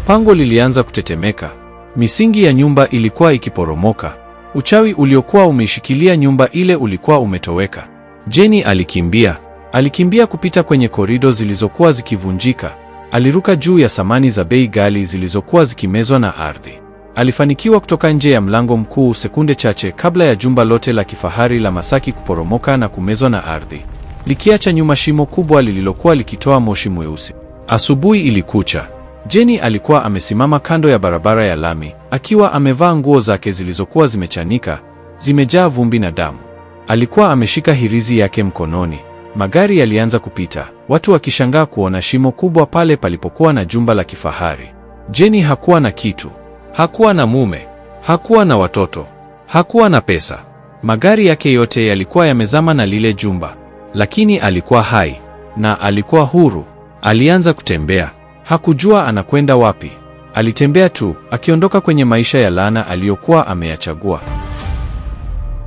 Speaker 1: Pango lilianza kutetemeka. Misingi ya nyumba ilikuwa ikiporomoka. Uchawi uliokuwa umeishikilia nyumba ile ulikuwa umetoweka. Jeni alikimbia kupita kwenye korido zilizokuwa zikivunjika. Aliruka juu ya samani za bei ghali zilizokuwa zikimezwa na ardhi. Alifanikiwa kutoka nje ya mlango mkuu sekunde chache kabla ya jumba lote la kifahari la Masaki kuporomoka na kumezwa na ardhi, likiacha nyuma shimo kubwa lililokuwa likitoa moshi mweusi. Asubuhi ilikucha. Jeni alikuwa amesimama kando ya barabara ya lami, akiwa amevaa nguo zake zilizokuwa zimechanika, zimejaa vumbi na damu. Alikuwa ameshika hirizi yake mkononi. Magari yalianza kupita, watu wakishangaa kuona shimo kubwa pale palipokuwa na jumba la kifahari. Jeni hakuwa na kitu. Hakuwa na mume, hakuwa na watoto, hakuwa na pesa. Magari yake yote yalikuwa yamezama na lile jumba, lakini alikuwa hai na alikuwa huru. Alianza kutembea. Hakujua anakwenda wapi. Alitembea tu, akiondoka kwenye maisha ya laana aliyokuwa ameyachagua.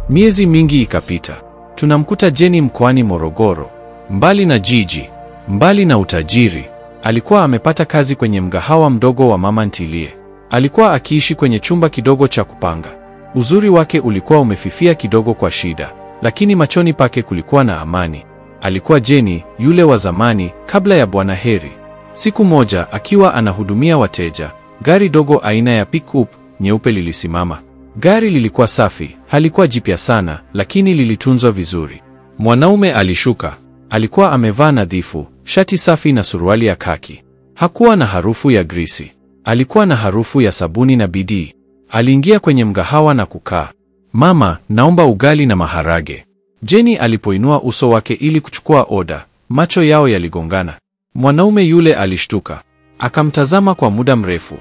Speaker 1: Miezi mingi ikapita. Tunamkuta Jeni mkoani Morogoro, mbali na jiji, mbali na utajiri. Alikuwa amepata kazi kwenye mgahawa mdogo wa mama ntilie. Alikuwa akiishi kwenye chumba kidogo cha kupanga. Uzuri wake ulikuwa umefifia kidogo kwa shida, lakini machoni pake kulikuwa na amani. Alikuwa Jeni yule wa zamani kabla ya Bwana Heri. Siku moja akiwa anahudumia wateja, gari dogo aina ya pick-up nyeupe lilisimama. Gari lilikuwa safi, halikuwa jipya sana, lakini lilitunzwa vizuri. Mwanaume alishuka. Alikuwa amevaa nadhifu, shati safi na suruali ya kaki. Hakuwa na harufu ya grisi. Alikuwa na harufu ya sabuni na bidii. Aliingia kwenye mgahawa na kukaa. "Mama, naomba ugali na maharage." Jeni alipoinua uso wake ili kuchukua oda, macho yao yaligongana. Mwanaume yule alishtuka. Akamtazama kwa muda mrefu.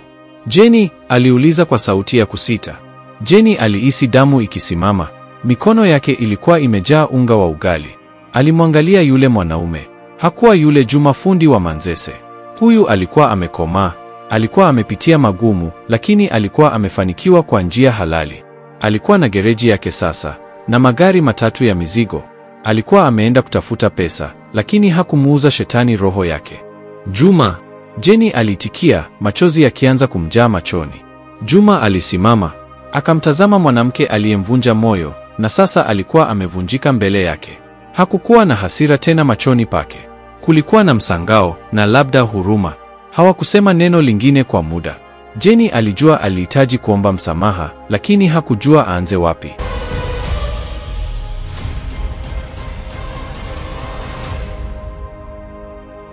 Speaker 1: "Jeni?" aliuliza kwa sauti ya kusita. Jeni alihisi damu ikisimama. Mikono yake ilikuwa imejaa unga wa ugali. Alimwangalia yule mwanaume. Hakuwa yule Juma fundi wa Manzese. Huyu alikuwa amekomaa. Alikuwa amepitia magumu, lakini alikuwa amefanikiwa kwa njia halali. Alikuwa na gereji yake sasa, na magari matatu ya mizigo. Alikuwa ameenda kutafuta pesa, lakini hakumuuza shetani roho yake. "Juma!" Jeni alitikia, machozi yakianza kumjaa machoni. Juma alisimama. Akamtazama mwanamke aliyemvunja moyo, na sasa alikuwa amevunjika mbele yake. Hakukuwa na hasira tena machoni pake. Kulikuwa na msangao na labda huruma. Hawakusema neno lingine kwa muda. Jeni alijua alihitaji kuomba msamaha, lakini hakujua aanze wapi.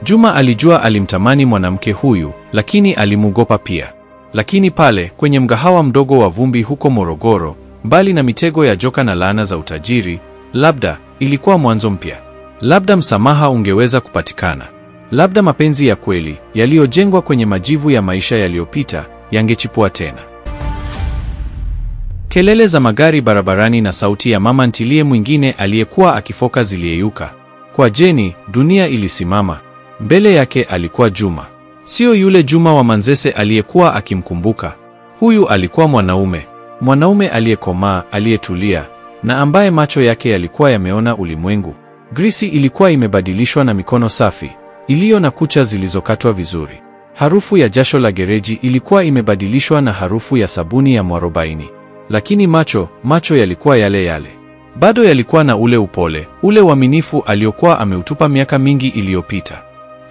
Speaker 1: Juma alijua alimtamani mwanamke huyu, lakini alimuogopa pia. Lakini pale kwenye mgahawa mdogo wa vumbi huko Morogoro, mbali na mitego ya joka na laana za utajiri, labda ilikuwa mwanzo mpya. Labda msamaha ungeweza kupatikana. Labda mapenzi ya kweli yaliyojengwa kwenye majivu ya maisha yaliyopita yangechipua tena. Kelele za magari barabarani na sauti ya mama ntilie mwingine aliyekuwa akifoka ziliyeyuka. Kwa Jeni, dunia ilisimama. Mbele yake alikuwa Juma. Sio yule Juma wa Manzese aliyekuwa akimkumbuka. Huyu alikuwa mwanaume aliyekomaa, aliyetulia, na ambaye macho yake yalikuwa yameona ulimwengu. Grisi ilikuwa imebadilishwa na mikono safi, iliyo na kucha zilizokatwa vizuri. Harufu ya jasho la gereji ilikuwa imebadilishwa na harufu ya sabuni ya mwarobaini. Lakini macho yalikuwa yale yale. Bado yalikuwa na ule upole, ule uaminifu aliokuwa ameutupa miaka mingi iliyopita.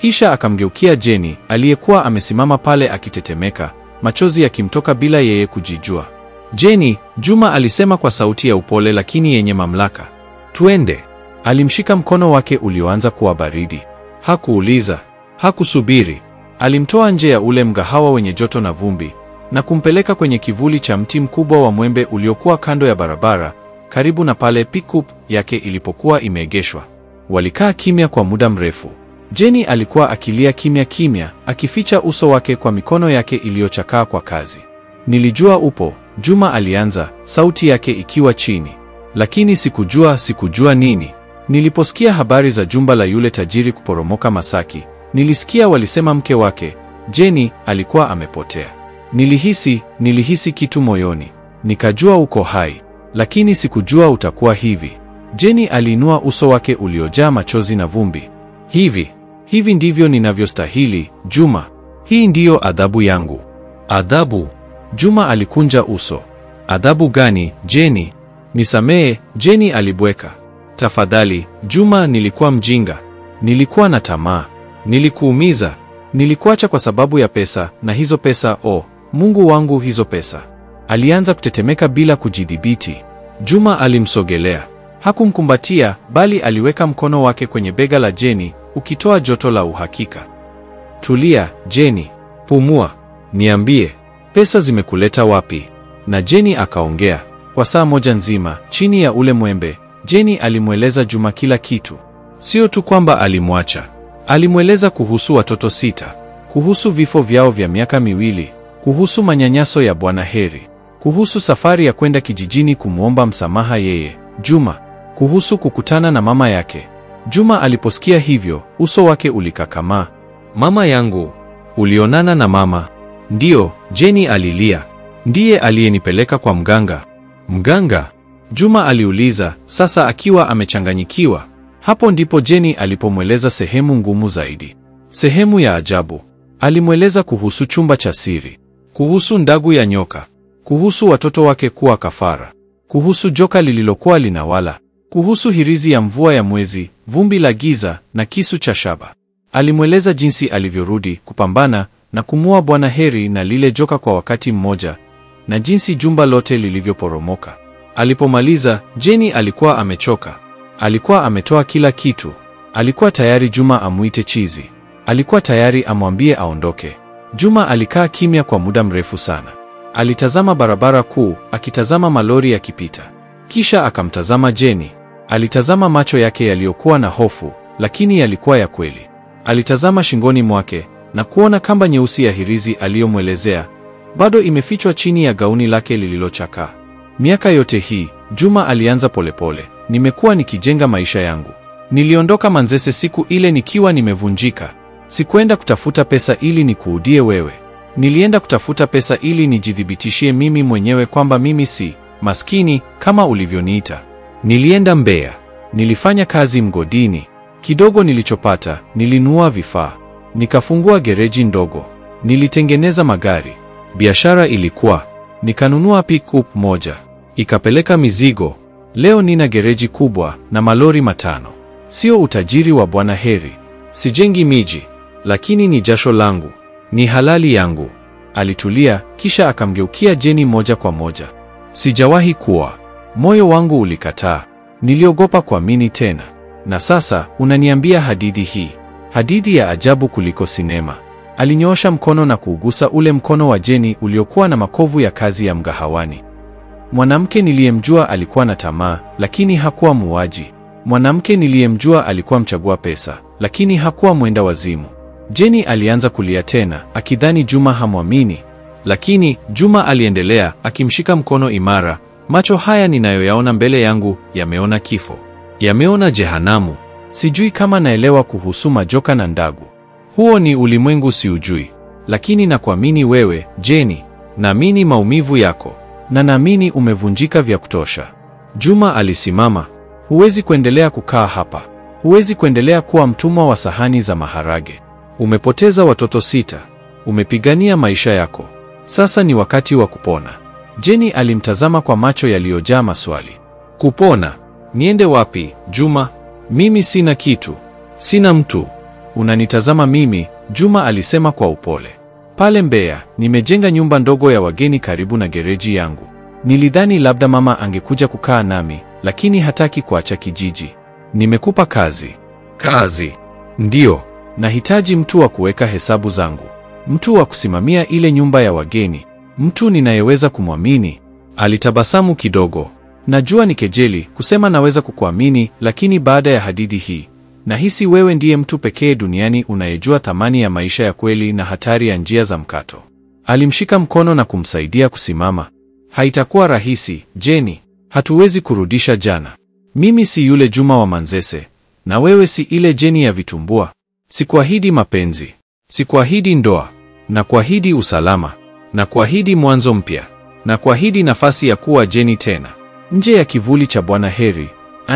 Speaker 1: Kisha akamgeukia Jeni, aliyekuwa amesimama pale akitetemeka, machozi yakimtoka bila yeye kujijua. "Jeni," Juma alisema kwa sauti ya upole lakini yenye mamlaka. "Tuende." Alimshika mkono wake ulioanza kuwa baridi. Hakuuliza, hakusubiri. Alimtoa nje ya ule mgahawa wenye joto na vumbi na kumpeleka kwenye kivuli cha mti mkubwa wa mwembe uliokuwa kando ya barabara, karibu na pale pickup yake ilipokuwa imeegeshwa. Walikaa kimya kwa muda mrefu. Jenny alikuwa akilia kimya kimya, akificha uso wake kwa mikono yake iliyochakaa kwa kazi. Nilijua upo, Juma alianza, sauti yake ikiwa chini. Lakini sikujua nini. Niliposikia habari za jumba la yule tajiri kuporomoka Masaki, nilisikia walisema mke wake, Jenny, alikuwa amepotea. Nilihisi kitu moyoni. Nikajua uko hai, lakini sikujua utakuwa hivi. Jenny aliinua uso wake uliojaa machozi na vumbi. Hivi ndivyo ninavyostahili, Juma. Hii ndiyo adhabu yangu. Adhabu? Juma alikunja uso. Adhabu gani, Jenny? Nisamehe, Jenny alibweka. Tafadhali, Juma, nilikuwa mjinga. Nilikuwa na tamaa. Nilikuumiza. Nilikuacha kwa sababu ya pesa, na hizo pesa, Mungu wangu, hizo pesa. Alianza kutetemeka bila kujidhibiti. Juma alimsogelea. Hakumkumbatia, bali aliweka mkono wake kwenye bega la Jenny, ukitoa joto la uhakika. Tulia, Jenny. Pumua. Niambie, pesa zimekuleta wapi? Na Jenny akaongea. Kwa saa moja nzima, chini ya ule mwembe, Jenny alimweleza Juma kila kitu. Sio tu kwamba alimwacha. Alimweleza kuhusu watoto 6, kuhusu vifo vyao vya miaka 2, kuhusu manyanyaso ya Bwana Heri, kuhusu safari ya kwenda kijijini kumwomba msamaha yeye, Juma, kuhusu kukutana na mama yake. Juma aliposikia hivyo, uso wake ulikakamaa. Mama yangu? Ulionana na mama? Ndiyo, Jenny alilia. Ndiye aliyenipeleka kwa mganga. Mganga? Juma aliuliza, sasa akiwa amechanganyikiwa. Hapo ndipo Jenny alipomweleza sehemu ngumu zaidi. Sehemu ya ajabu. Alimweleza kuhusu chumba cha siri, kuhusu ndagu ya nyoka, kuhusu watoto wake kuwa kafara, kuhusu joka lililokuwa linawala, kuhusu hirizi ya mvua ya mwezi, vumbi la giza na kisu cha shaba. Alimweleza jinsi alivyorudi kupambana na kumua Bwana Heri na lile joka kwa wakati mmoja, na jinsi jumba lote lilivyoporomoka. Alipomaliza, Jenny alikuwa amechoka. Alikuwa ametoa kila kitu. Alikuwa tayari Juma amuite chizi. Alikuwa tayari amwambie aondoke. Juma alikaa kimya kwa muda mrefu sana. Alitazama barabara kuu, akitazama malori yakipita. Kisha akamtazama Jenny. Alitazama macho yake yaliyokuwa na hofu, lakini yalikuwa ya kweli. Alitazama shingoni mwake na kuona kamba nyeusi ya hirizi aliyomwelezea bado imefichwa chini ya gauni lake lililochakaa. Miaka yote hii, Juma alianza polepole, nimekuwa nikijenga maisha yangu. Niliondoka Manzese siku ile nikiwa nimevunjika. Sikuenda kutafuta pesa ili nikuudie wewe. Nilienda kutafuta pesa ili nijidhibitishie mimi mwenyewe kwamba mimi si maskini kama ulivyoniita. Nilienda Mbeya. Nilifanya kazi mgodini. Kidogo nilichopata, nilinunua vifaa. Nikafungua gereji ndogo. Nilitengeneza magari. Biashara ilikuwa, nikanunua pick-up moja. Ikapeleka mizigo. Leo nina gereji kubwa na malori 5. Sio utajiri wa Bwana Heri. Sijengi miji, lakini ni jasho langu. Ni halali yangu. Alitulia, kisha akamgeukia Jenny moja kwa moja. Sijawahi kuwa. Moyo wangu ulikataa. Niliogopa kuamini tena. Na sasa, unaniambia hadithi hii. Hadithi ya ajabu kuliko sinema. Alinyoosha mkono na kuugusa ule mkono wa Jenny uliokuwa na makovu ya kazi ya mgahawani. Mwanamke niliyemjua alikuwa na tamaa, lakini hakuwa muuaji. Mwanamke niliyemjua alikuwa mchagua pesa, lakini hakuwa mwenda wazimu. Jenny alianza kulia tena, akidhani Juma hamwamini. Lakini Juma aliendelea, akimshika mkono imara. Macho haya ninayoyaona mbele yangu yameona kifo. Yameona jehanamu. Sijui kama naelewa kuhusu majoka na ndagu. Huo ni ulimwengu siujui. Lakini nakuamini wewe, Jenny. Naamini maumivu yako. Na naamini umevunjika vya kutosha. Juma alisimama. Huwezi kuendelea kukaa hapa. Huwezi kuendelea kuwa mtumwa wa sahani za maharage. Umepoteza watoto 6. Umepigania maisha yako. Sasa ni wakati wa kupona. Jenny alimtazama kwa macho yaliyojaa maswali. Kupona? Niende wapi, Juma? Mimi sina kitu. Sina mtu. Unanitazama mimi, Juma alisema kwa upole. Pale Mbeya, nimejenga nyumba ndogo ya wageni karibu na gereji yangu. Nilidhani labda mama angekuja kukaa nami, lakini hataki kuacha kijiji.
Speaker 4: Nimekupa kazi. Kazi? Ndiyo. Nahitaji mtu wa kuweka hesabu zangu, mtu wa kusimamia ile nyumba ya wageni, mtu ninayeweza kumwamini. Alitabasamu kidogo. Najua ni kejeli kusema naweza kukuamini, lakini baada ya hadithi hii, nahisi wewe ndiye mtu pekee duniani unayejua thamani ya maisha ya kweli na hatari ya njia za mkato. Alimshika mkono na kumsaidia kusimama. Haitakuwa rahisi, Jenny. Hatuwezi kurudisha jana. Mimi si yule Juma wa Manzese, na wewe si ile Jenny ya vitumbua. Sikuahidi mapenzi, sikuahidi ndoa, na kuahidi usalama, na kuahidi mwanzo mpya, na kuahidi nafasi ya kuwa Jenny tena, nje ya kivuli cha Bwana Heri,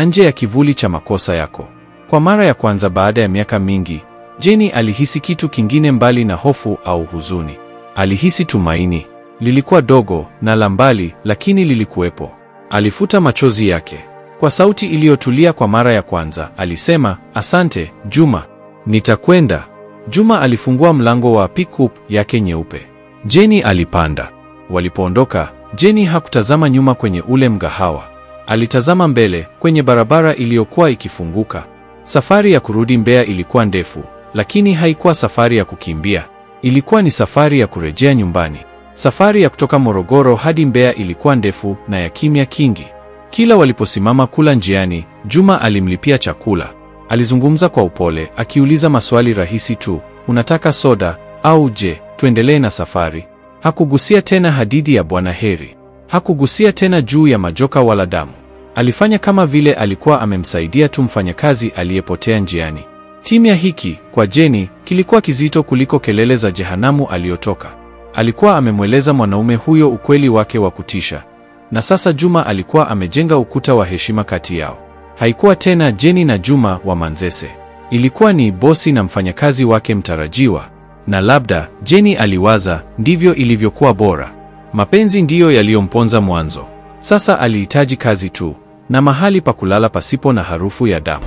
Speaker 4: nje ya kivuli cha makosa yako. Kwa mara ya kwanza baada ya miaka mingi, Jenny alihisi kitu kingine mbali na hofu au huzuni. Alihisi tumaini. Lilikuwa dogo na la mbali, lakini lilikuwepo. Alifuta machozi yake. Kwa sauti iliyotulia kwa mara ya kwanza, alisema, "Asante, Juma. Nitakwenda." Juma alifungua mlango wa pickup yake nyeupe. Jenny alipanda. Walipoondoka, Jenny hakutazama nyuma kwenye ule mgahawa. Alitazama mbele kwenye barabara iliyokuwa ikifunguka. Safari ya kurudi Mbeya ilikuwa ndefu, lakini haikuwa safari ya kukimbia. Ilikuwa ni safari ya kurejea nyumbani. Safari ya kutoka Morogoro hadi Mbeya ilikuwa ndefu na ya kimya kingi. Kila waliposimama kula njiani, Juma alimlipia chakula. Alizungumza kwa upole, akiuliza maswali rahisi tu, "Unataka soda au je, tuendelee na safari?" Hakugusia tena hadithi ya Bwana Heri. Hakugusia tena juu ya majoka wala damu. Alifanya kama vile alikuwa amemsaidia tu mfanyakazi aliyepotea njiani. Kimya hiki kwa Jenny kilikuwa kizito kuliko kelele za jehanamu aliyotoka. Alikuwa amemweleza mwanaume huyo ukweli wake wa kutisha, na sasa Juma alikuwa amejenga ukuta wa heshima kati yao. Haikuwa tena Jenny na Juma wa Manzese. Ilikuwa ni bosi na mfanyakazi wake mtarajiwa. Na labda, Jenny aliwaza, ndivyo ilivyokuwa bora. Mapenzi ndiyo yaliyomponza mwanzo. Sasa alihitaji kazi tu, na mahali pa kulala pasipo na harufu ya damu.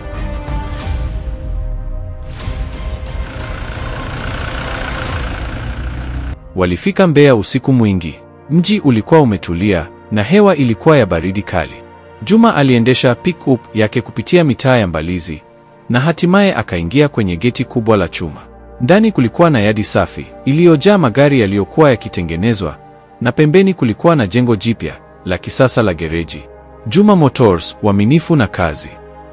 Speaker 4: Walifika Mbeya usiku mwingi. Mji ulikuwa umetulia na hewa ilikuwa ya baridi kali. Juma aliendesha pick-up yake kupitia mitaa ya Mbalizi na hatimaye akaingia kwenye geti kubwa la chuma. Ndani kulikuwa na yadi safi iliyojaa magari yaliyokuwa yakitengenezwa, na pembeni kulikuwa na jengo jipya la kisasa la gereji. Juma Motors, uaminifu na kazi.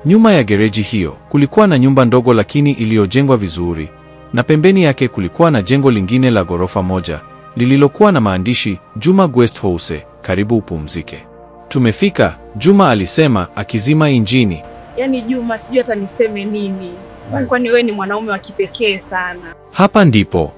Speaker 4: Nyuma ya gereji hiyo kulikuwa na nyumba ndogo lakini iliyojengwa vizuri, na pembeni yake kulikuwa na jengo lingine la ghorofa moja lililokuwa na maandishi Juma Guest House, karibu upumzike. Tumefika, Juma alisema akizima injini.
Speaker 2: Yaani Juma, sijui hata niseme nini. Kwani wewe ni mwanaume wa kipekee sana.
Speaker 4: Hapa ndipo,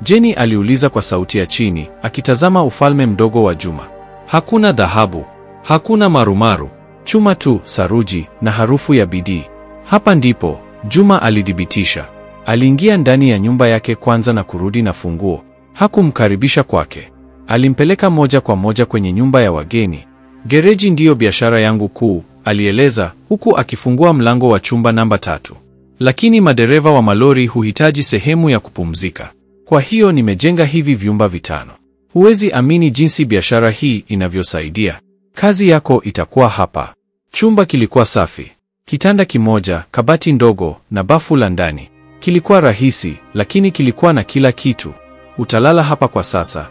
Speaker 4: Jenny aliuliza kwa sauti ya chini, akitazama ufalme mdogo wa Juma. Hakuna dhahabu, hakuna marumaru, chuma tu, saruji na harufu ya bidii. Hapa ndipo, Juma alidhibitisha. Aliingia ndani ya nyumba yake kwanza na kurudi na funguo. Hakumkaribisha kwake. Alimpeleka moja kwa moja kwenye nyumba ya wageni. Gereji ndiyo biashara yangu kuu, alieleza, huku akifungua mlango wa chumba namba 3. Lakini madereva wa malori huhitaji sehemu ya kupumzika. Kwa hiyo nimejenga hivi vyumba 5. Huwezi amini jinsi biashara hii inavyosaidia. Kazi yako itakuwa hapa. Chumba kilikuwa safi. Kitanda kimoja, kabati ndogo na bafu la ndani. Kilikuwa rahisi, lakini kilikuwa na kila kitu. Utalala hapa kwa sasa.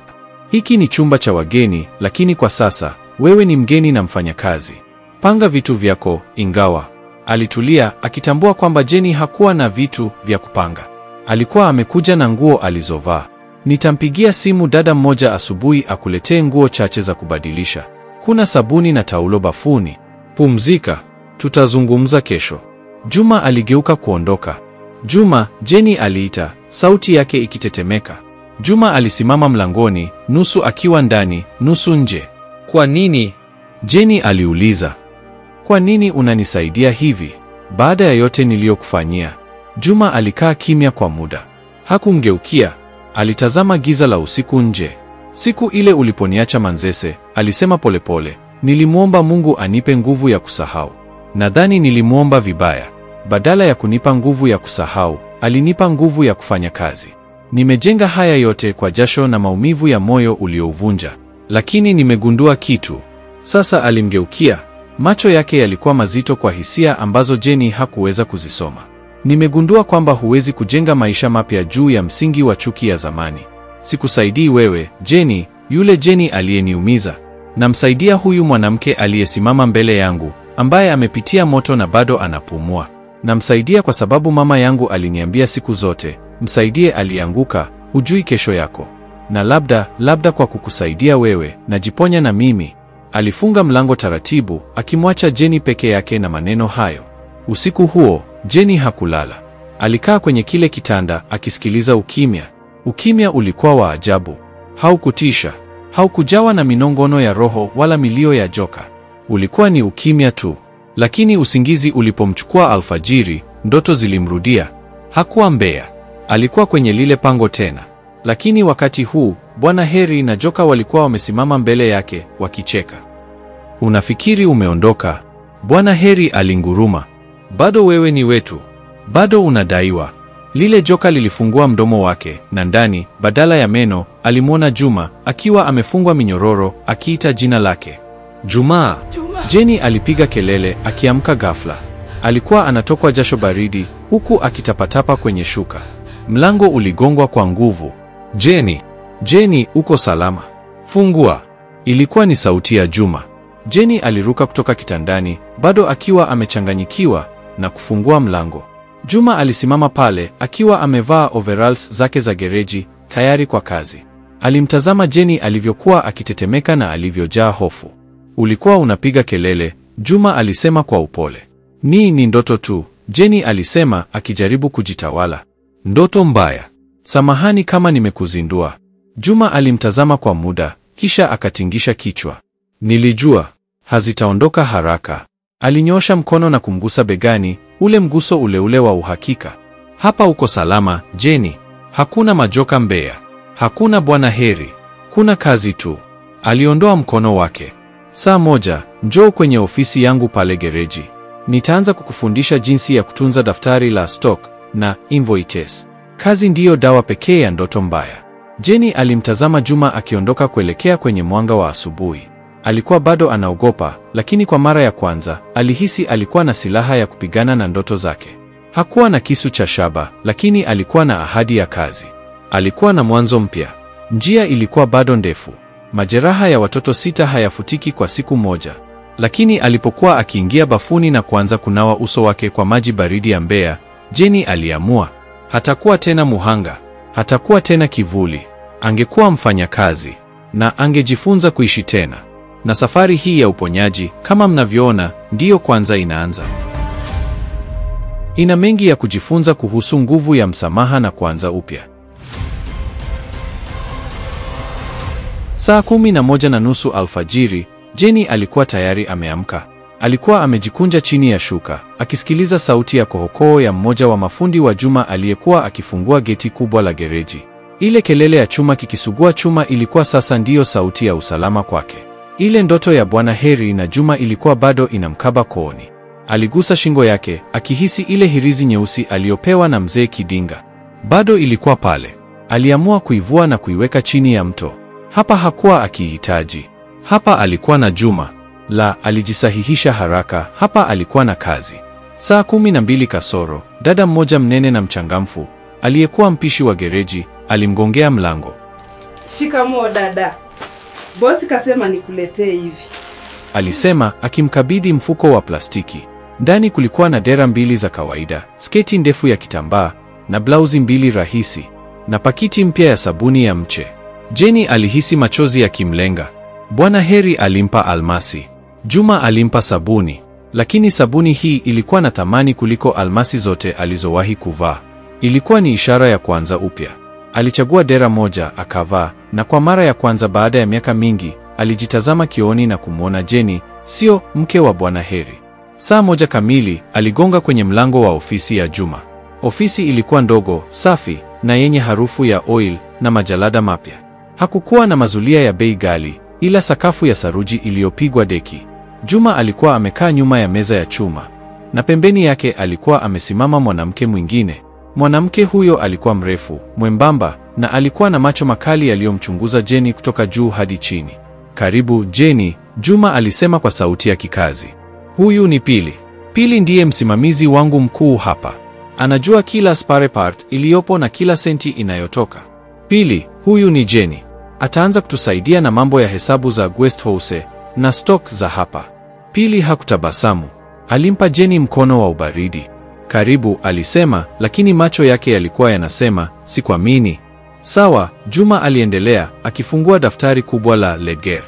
Speaker 4: Hiki ni chumba cha wageni, lakini kwa sasa wewe ni mgeni na mfanyakazi. Panga vitu vyako, ingawa alitulia akitambua kwamba Jenny hakuwa na vitu vya kupanga. Alikuwa amekuja na nguo alizovaa. Nitampigia simu dada mmoja asubuhi akuletee nguo chache za kubadilisha. Kuna sabuni na taulo bafuni. Pumzika, tutazungumza kesho. Juma aligeuka kuondoka. Juma, Jenny aliita, sauti yake ikitetemeka. Juma alisimama mlangoni, nusu akiwa ndani, nusu nje. Kwa nini? Jenny aliuliza. Kwa nini unanisaidia hivi? Baada ya yote niliyokufanyia. Juma alikaa kimya kwa muda. Hakumgeukia. Alitazama giza la usiku nje. Siku ile uliponiacha Manzese, alisema polepole, nilimwomba Mungu anipe nguvu ya kusahau. Nadhani nilimwomba vibaya. Badala ya kunipa nguvu ya kusahau, alinipa nguvu ya kufanya kazi. Nimejenga haya yote kwa jasho na maumivu ya moyo uliouvunja. Lakini nimegundua kitu. Sasa alimgeukia.
Speaker 1: Macho yake yalikuwa mazito kwa hisia ambazo Jenny hakuweza kuzisoma. Nimegundua kwamba huwezi kujenga maisha mapya juu ya msingi wa chuki ya zamani. Sikusaidii wewe, Jenny, yule Jenny aliyeniumiza. Namsaidia huyu mwanamke aliyesimama mbele yangu, ambaye amepitia moto na bado anapumua. Namsaidia kwa sababu mama yangu aliniambia siku zote, msaidie alianguka, hujui kesho yako. Na labda kwa kukusaidia wewe, najiponya na mimi. Alifunga mlango taratibu, akimwacha Jenny peke yake na maneno hayo. Usiku huo, Jenny hakulala. Alikaa kwenye kile kitanda, akisikiliza ukimya. Ukimya ulikuwa wa ajabu. Haukutisha, haukujawa na minongono ya roho wala milio ya joka. Ulikuwa ni ukimya tu. Lakini usingizi ulipomchukua alfajiri, ndoto zilimrudia. Hakuwa mbea. Alikuwa kwenye lile pango tena. Lakini wakati huu, Bwana Heri na joka walikuwa wamesimama mbele yake, wakicheka. Unafikiri umeondoka? Bwana Heri alinguruma. Bado wewe ni wetu. Bado unadaiwa. Lile joka lilifungua mdomo wake, na ndani, badala ya meno, alimwona Juma, akiwa amefungwa minyororo, akiita jina lake. Juma! Jenny alipiga kelele, akiamka ghafla. Alikuwa anatokwa jasho baridi, huku akitapatapa kwenye shuka. Mlango uligongwa kwa nguvu. Jenny, uko salama? Fungua. Ilikuwa ni sauti ya Juma. Jenny aliruka kutoka kitandani, bado akiwa amechanganyikiwa, na kufungua mlango. Juma alisimama pale, akiwa amevaa overalls zake za gereji, tayari kwa kazi. Alimtazama Jenny alivyokuwa akitetemeka na alivyojaa hofu. Ulikuwa unapiga kelele, Juma alisema kwa upole. Ni ndoto tu, Jenny alisema, akijaribu kujitawala. Ndoto mbaya. Samahani kama nimekuzindua. Juma alimtazama kwa muda, kisha akatingisha kichwa. Nilijua hazitaondoka haraka. Alinyoosha mkono na kumgusa begani, ule mguso ule wa uhakika. Hapa uko salama, Jenny. Hakuna majoka mbea. Hakuna Bwana Heri. Kuna kazi tu. Aliondoa mkono wake. Saa moja, njoo kwenye ofisi yangu pale gereji. Nitaanza kukufundisha jinsi ya kutunza daftari la stock na invoices. Kazi ndiyo dawa pekee ya ndoto mbaya. Jenny alimtazama Juma akiondoka kuelekea kwenye mwanga wa asubuhi. Alikuwa bado anaogopa, lakini kwa mara ya kwanza, alihisi alikuwa na silaha ya kupigana na ndoto zake. Hakuwa na kisu cha shaba, lakini alikuwa na ahadi ya kazi. Alikuwa na mwanzo mpya. Njia ilikuwa bado ndefu. Majeraha ya watoto 6 hayafutiki kwa siku moja. Lakini alipokuwa akiingia bafuni na kuanza kunawa uso wake kwa maji baridi ya Mbeya, Jenny aliamua. Hatakuwa tena muhanga. Hatakuwa tena kivuli. Angekuwa mfanyakazi. Na angejifunza kuishi tena. Na safari hii ya uponyaji, kama mnavyoona, ndiyo kwanza inaanza. Ina mengi ya kujifunza kuhusu nguvu ya msamaha na kuanza upya. Saa 11:30 alfajiri, Jenny alikuwa tayari ameamka. Alikuwa amejikunja chini ya shuka, akisikiliza sauti ya kohokoo ya mmoja wa mafundi wa Juma aliyekuwa akifungua geti kubwa la gereji. Ile kelele ya chuma kikisugua chuma ilikuwa sasa ndiyo sauti ya usalama kwake. Ile ndoto ya Bwana Heri na Juma ilikuwa bado inamkaba kooni. Aligusa shingo yake, akihisi ile hirizi nyeusi aliyopewa na mzee Kidinga. Bado ilikuwa pale. Aliamua kuivua na kuiweka chini ya mto. Hapa hakuwa akihitaji. Hapa alikuwa na Juma. Alijisahihisha haraka, hapa alikuwa na kazi. Saa 12 kasoro, dada mmoja mnene na mchangamfu, aliyekuwa mpishi wa gereji, alimgongea mlango.
Speaker 6: Shikamoo dada. Bosi kasema nikuletee hivi.
Speaker 1: Alisema, akimkabidhi mfuko wa plastiki. Ndani kulikuwa na dera 2 za kawaida, sketi ndefu ya kitambaa, na blauzi 2 rahisi, na pakiti mpya ya sabuni ya mche. Jenny alihisi machozi yakimlenga. Bwana Heri alimpa almasi. Juma alimpa sabuni. Lakini sabuni hii ilikuwa na thamani kuliko almasi zote alizowahi kuvaa. Ilikuwa ni ishara ya kuanza upya. Alichagua dera moja, akavaa, na kwa mara ya kwanza baada ya miaka mingi, alijitazama kioni na kumwona Jenny, sio mke wa Bwana Heri. Saa 1 kamili, aligonga kwenye mlango wa ofisi ya Juma. Ofisi ilikuwa ndogo, safi, na yenye harufu ya oil na majalada mapya. Hakukuwa na mazulia ya bei ghali, ila sakafu ya saruji iliyopigwa deki. Juma alikuwa amekaa nyuma ya meza ya chuma, na pembeni yake alikuwa amesimama mwanamke mwingine. Mwanamke huyo alikuwa mrefu, mwembamba, na alikuwa na macho makali yaliyomchunguza Jenny kutoka juu hadi chini. Karibu, Jenny, Juma alisema kwa sauti ya kikazi.
Speaker 4: Huyu ni Pili. Pili ndiye msimamizi wangu mkuu hapa. Anajua kila spare part iliyopo na kila senti inayotoka. Pili, huyu ni Jenny. Ataanza kutusaidia na mambo ya hesabu za Guesthouse na stock za hapa. Pili hakutabasamu. Alimpa Jenny mkono wa ubaridi. Karibu, alisema, lakini macho yake yalikuwa yanasema, sikuamini. Sawa, Juma aliendelea, akifungua daftari kubwa la Ledger.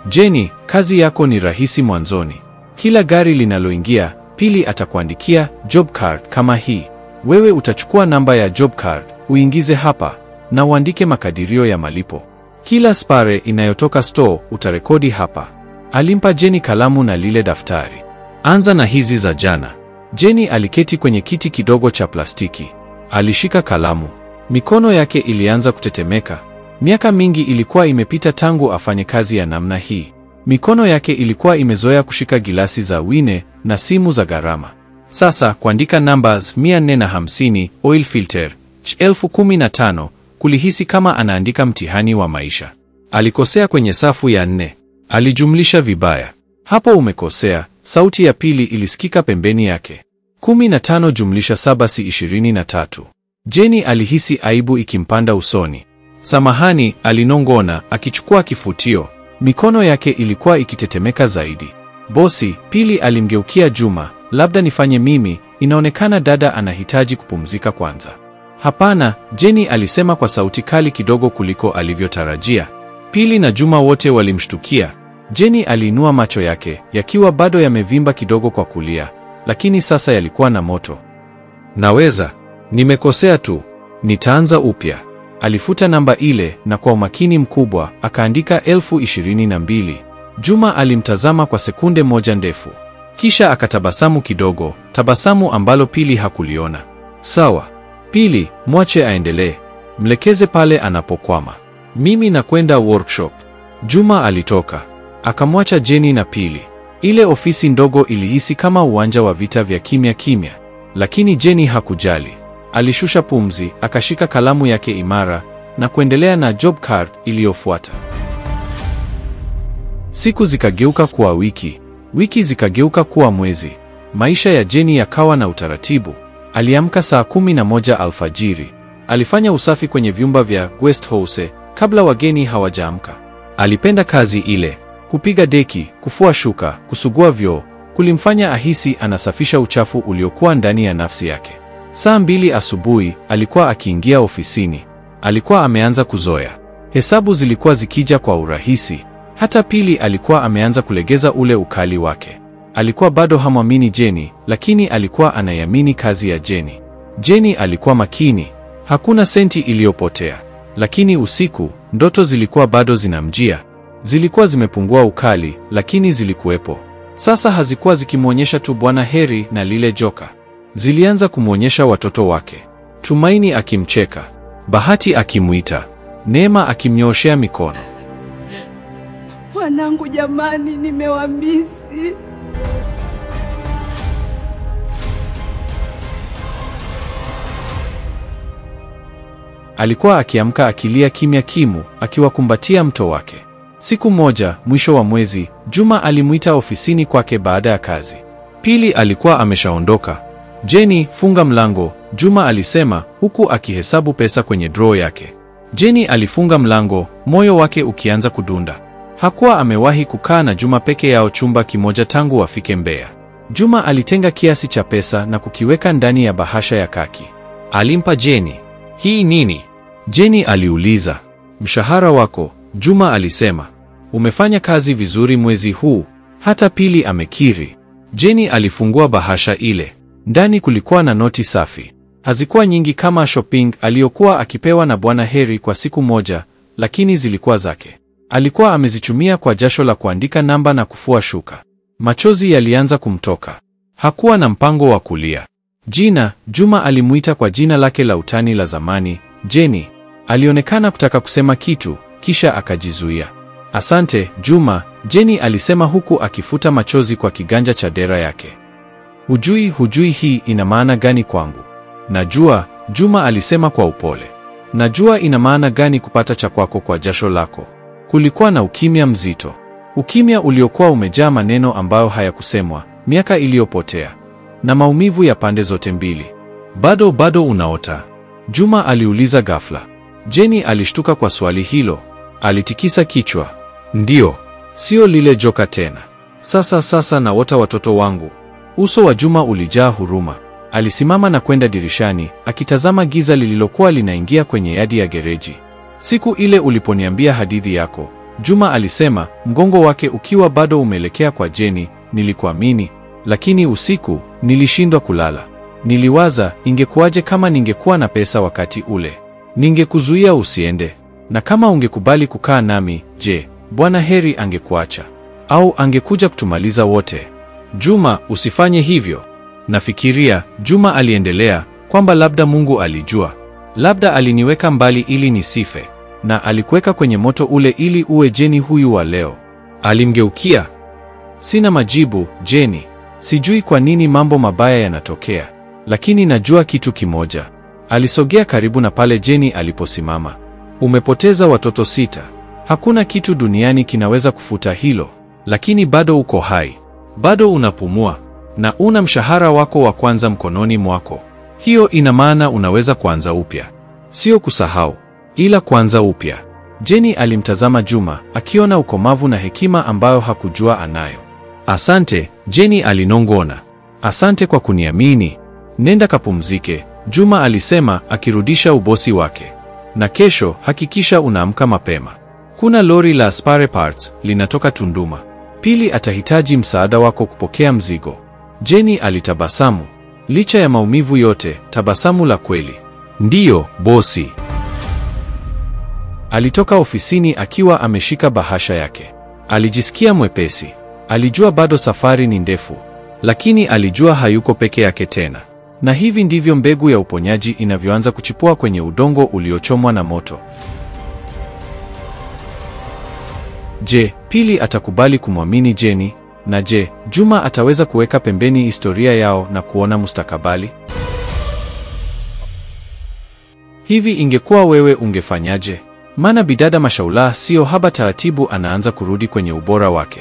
Speaker 4: Jenny, kazi yako ni rahisi mwanzoni. Kila gari linaloingia, Pili atakuandikia job card kama hii. Wewe utachukua namba ya job card, uingize hapa, na uandike makadirio ya malipo. Kila spare inayotoka store utarekodi hapa. Alimpa Jenny kalamu na lile daftari. Anza na hizi za jana. Jenny aliketi kwenye kiti kidogo cha plastiki. Alishika kalamu. Mikono yake ilianza kutetemeka. Miaka mingi ilikuwa imepita tangu afanye kazi ya namna hii. Mikono yake ilikuwa imezoea kushika gilasi za wine na simu za gharama. Sasa kuandika numbers 450, oil filter, 1015, kulihisi kama anaandika mtihani wa maisha. Alikosea kwenye safu ya 4. Alijumlisha vibaya. Hapo umekosea, sauti ya Pili ilisikika pembeni yake. 15 jumlisha 7 si 23. Jenny alihisi aibu ikimpanda usoni. Samahani, alinong'ona, akichukua kifutio. Mikono yake ilikuwa ikitetemeka zaidi. Bosi, Pili alimgeukia Juma, labda nifanye mimi, inaonekana dada anahitaji kupumzika kwanza. Hapana, Jenny alisema kwa sauti kali kidogo kuliko alivyotarajia. Pili na Juma wote walimshtukia. Jenny aliinua macho yake, yakiwa bado yamevimba kidogo kwa kulia, lakini sasa yalikuwa na moto. Naweza, nimekosea tu. Nitaanza upya. Alifuta namba ile na kwa umakini mkubwa akaandika 1022. Juma alimtazama kwa sekunde moja ndefu. Kisha akatabasamu kidogo, tabasamu ambalo Pili hakuliona. Sawa. Pili, mwache aendelee. Mlekeze pale anapokwama. Mimi nakwenda workshop. Juma alitoka. Akamwacha Jenny na Pili. Ile ofisi ndogo ilihisi kama uwanja wa vita vya kimya kimya. Lakini Jenny hakujali. Alishusha pumzi, akashika kalamu yake imara na kuendelea na job card iliyofuata. Siku zikageuka kuwa wiki. Wiki zikageuka kuwa mwezi. Maisha ya Jenny yakawa na utaratibu. Aliamka saa 11 alfajiri. Alifanya usafi kwenye vyumba vya Guesthouse kabla wageni hawajaamka. Alipenda kazi ile. Kupiga deki, kufua shuka, kusugua vyoo, kulimfanya ahisi anasafisha uchafu uliokuwa ndani ya nafsi yake. Saa 2 asubuhi alikuwa akiingia ofisini. Alikuwa ameanza kuzoea. Hesabu zilikuwa zikija kwa urahisi. Hata Pili alikuwa ameanza kulegeza ule ukali wake. Alikuwa bado hamwamini Jenny, lakini alikuwa anaiamini kazi ya Jenny. Jenny alikuwa makini. Hakuna senti iliyopotea. Lakini usiku, ndoto zilikuwa bado zinamjia. Zilikuwa zimepungua ukali, lakini zilikuwepo. Sasa hazikuwa zikimwonyesha tu Bwana Heri na lile joka. Zilianza kumwonyesha watoto wake. Tumaini akimcheka, Bahati akimuita, Neema akimnyooshea mikono.
Speaker 2: Wanangu jamani, nimewamisi.
Speaker 4: Alikuwa akiamka akilia kimya kimu, akiwakumbatia mto wake. Siku moja, mwisho wa mwezi, Juma alimuita ofisini kwake baada ya kazi. Pili alikuwa ameshaondoka. Jenny, funga mlango, Juma alisema, huku akihesabu pesa kwenye draw yake. Jenny alifunga mlango, moyo wake ukianza kudunda. Hakuwa amewahi kukaa na Juma peke yao chumba kimoja tangu wafike Mbeya. Juma alitenga kiasi cha pesa na kukiweka ndani ya bahasha ya kaki. Alimpa Jenny. Hii nini? Jenny aliuliza. Mshahara wako, Juma alisema. Umefanya kazi vizuri mwezi huu. Hata Pili amekiri. Jenny alifungua bahasha ile. Ndani kulikuwa na noti safi. Hazikuwa nyingi kama shopping aliyokuwa akipewa na Bwana Heri kwa siku moja, lakini zilikuwa zake. Alikuwa amezichumia kwa jasho la kuandika namba na kufua shuka. Machozi yalianza kumtoka. Hakuwa na mpango wa kulia. Jina, Juma alimuita kwa jina lake la utani la zamani, Jenny. Alionekana kutaka kusema kitu, kisha akajizuia. Asante, Juma, Jenny alisema huku akifuta machozi kwa kiganja cha dera yake. Hujui hii ina maana gani kwangu? Najua, Juma alisema kwa upole. Najua ina maana gani kupata cha kwako kwa jasho lako. Kulikuwa na ukimya mzito. Ukimya uliokuwa umejaa maneno ambayo hayakusemwa,
Speaker 1: miaka iliyopotea, na maumivu ya pande zote mbili. Bado unaota? Juma aliuliza ghafla. Jenny alishtuka kwa swali hilo. Alitikisa kichwa. Ndio, sio lile joka tena. Sasa naota watoto wangu. Uso wa Juma ulijaa huruma. Alisimama na kwenda dirishani, akitazama giza lililokuwa linaingia kwenye yadi ya gereji. Siku ile uliponiambia hadithi yako, Juma alisema, mgongo wake ukiwa bado umeelekea kwa Jenny, nilikuamini, lakini usiku nilishindwa kulala. Niliwaza, ingekuwaje kama ningekuwa na pesa wakati ule? Ningekuzuia usiende. Na kama ungekubali kukaa nami, je, Bwana Heri angekuacha? Au angekuja kutumaliza wote? Juma, usifanye hivyo. Nafikiria, Juma aliendelea, kwamba labda Mungu alijua. Labda aliniweka mbali ili nisife. Na alikuweka kwenye moto ule ili uwe Jenny huyu wa leo. Alimgeukia. Sina majibu, Jenny. Sijui kwa nini mambo mabaya yanatokea. Lakini najua kitu kimoja. Alisogea karibu na pale Jenny aliposimama. Umepoteza watoto 6. Hakuna kitu duniani kinaweza kufuta hilo. Lakini bado uko hai. Bado unapumua. Na una mshahara wako wa kwanza mkononi mwako. Hiyo ina maana unaweza kuanza upya. Sio kusahau, ila kuanza upya. Jenny alimtazama Juma, akiona ukomavu na hekima ambayo hakujua anayo. Asante, Jenny alinong'ona. Asante kwa kuniamini. Nenda kapumzike, Juma alisema, akirudisha ubosi wake. Na kesho hakikisha unaamka mapema. Kuna lori la spare parts linatoka Tunduma. Pili atahitaji msaada wako kupokea mzigo. Jenny alitabasamu. Licha ya maumivu yote, tabasamu la kweli. Ndiyo, bosi. Alitoka ofisini akiwa ameshika bahasha yake. Alijisikia mwepesi. Alijua bado safari ni ndefu, lakini alijua hayuko peke yake tena. Na hivi ndivyo mbegu ya uponyaji inavyoanza kuchipua kwenye udongo uliochomwa na moto. Je, Pili atakubali kumwamini Jenny? Na je, Juma ataweza kuweka pembeni historia yao na kuona mustakabali? Hivi ingekuwa wewe ungefanyaje? Maana bidada Mashaula sio haba, taratibu anaanza kurudi kwenye ubora wake.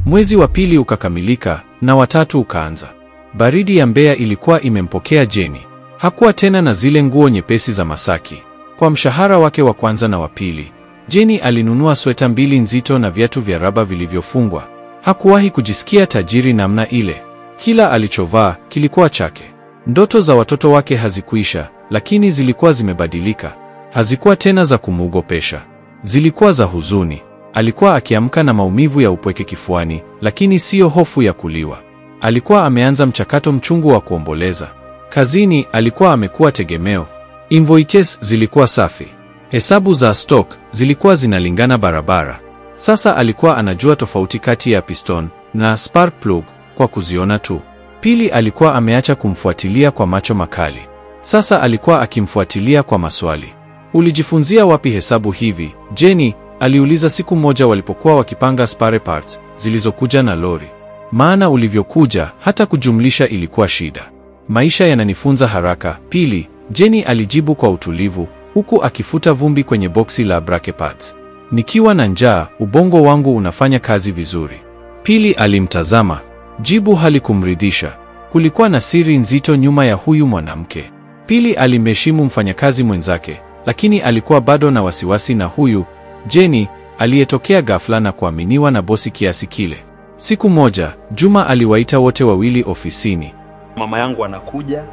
Speaker 1: Mwezi wa pili ukakamilika na watatu ukaanza. Baridi ya Mbeya ilikuwa imempokea Jenny. Hakuwa tena na zile nguo nyepesi za Masaki. Kwa mshahara wake wa kwanza na wa pili, Jenny alinunua sweta 2 nzito na viatu vya raba vilivyofungwa. Hakuwahi kujisikia tajiri namna ile. Kila alichovaa kilikuwa chake. Ndoto za watoto wake hazikuisha, lakini zilikuwa zimebadilika. Hazikuwa tena za kumwogopesha. Zilikuwa za huzuni. Alikuwa akiamka na maumivu ya upweke kifuani, lakini siyo hofu ya kuliwa. Alikuwa ameanza mchakato mchungu wa kuomboleza. Kazini alikuwa amekuwa tegemeo. Invoices zilikuwa safi. Hesabu za stock zilikuwa zinalingana barabara. Sasa alikuwa anajua tofauti kati ya piston na spark plug kwa kuziona tu. Pili alikuwa ameacha kumfuatilia kwa macho makali. Sasa alikuwa akimfuatilia kwa maswali. Ulijifunzia wapi hesabu hivi, Jenny? Aliuliza siku moja walipokuwa wakipanga spare parts zilizokuja na lori. Maana ulivyokuja hata kujumlisha ilikuwa shida. Maisha yananifunza haraka, Pili, Jenny alijibu kwa utulivu, huku akifuta vumbi kwenye boksi la brake pads. Nikiwa na njaa, ubongo wangu unafanya kazi vizuri. Pili alimtazama. Jibu halikumridhisha. Kulikuwa na siri nzito nyuma ya huyu mwanamke. Pili alimheshimu mfanyakazi mwenzake, lakini alikuwa bado na wasiwasi na huyu Jenny aliyetokea ghafla na kuaminiwa na bosi kiasi kile. Siku moja, Juma aliwaita wote wawili ofisini.
Speaker 7: Mama yangu anakuja,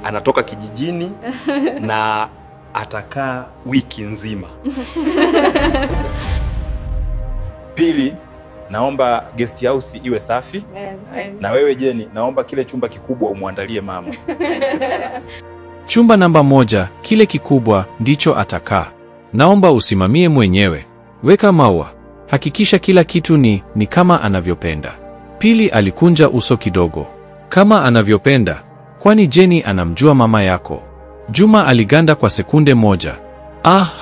Speaker 7: anatoka kijijini na atakaa wiki nzima. Pili, naomba guest house iwe safi. Na wewe Jenny, naomba kile chumba kikubwa umwandalie mama.
Speaker 1: Chumba namba 1, kile kikubwa, ndicho atakaa. Naomba usimamie mwenyewe. Weka maua. Hakikisha kila kitu ni kama anavyopenda. Pili alikunja uso kidogo. Kama anavyopenda? Kwani Jenny anamjua mama yako? Juma aliganda kwa sekunde moja.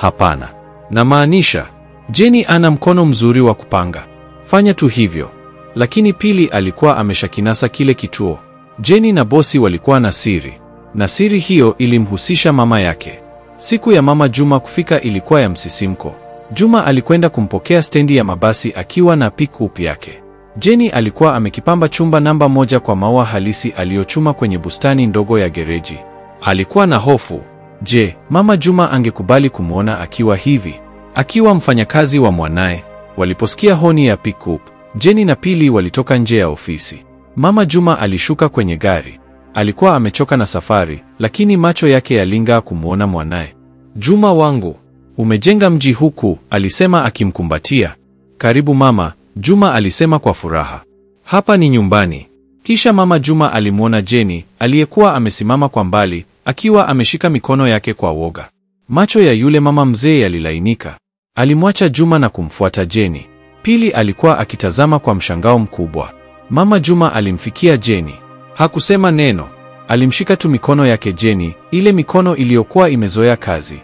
Speaker 1: Hapana. Namaanisha, Jenny ana mkono mzuri wa kupanga. Fanya tu hivyo. Lakini Pili alikuwa ameshakinasa kile kituo. Jenny na bosi walikuwa na siri. Na siri hiyo ilimhusisha mama yake. Siku ya mama Juma kufika ilikuwa ya msisimko. Juma alikwenda kumpokea stendi ya mabasi akiwa na pick-up yake. Jenny alikuwa amekipamba chumba namba 1 kwa maua halisi aliyochuma kwenye bustani ndogo ya gereji. Alikuwa na hofu. Je, Mama Juma angekubali kumwona akiwa hivi? Akiwa mfanyakazi wa mwanaye. Waliposikia honi ya pick-up, Jenny na Pili walitoka nje ya ofisi. Mama Juma alishuka kwenye gari. Alikuwa amechoka na safari, lakini macho yake yaling'aa kumwona mwanaye. Juma wangu, umejenga mji huku, alisema akimkumbatia. Karibu mama, Juma alisema kwa furaha. Hapa ni nyumbani. Kisha Mama Juma alimwona Jenny, aliyekuwa amesimama kwa mbali, akiwa ameshika mikono yake kwa woga. Macho ya yule mama mzee yalilainika. Alimwacha Juma na kumfuata Jenny. Pili alikuwa akitazama kwa mshangao mkubwa. Mama Juma alimfikia Jenny. Hakusema neno. Alimshika tu mikono yake Jenny, ile mikono iliyokuwa imezoea kazi,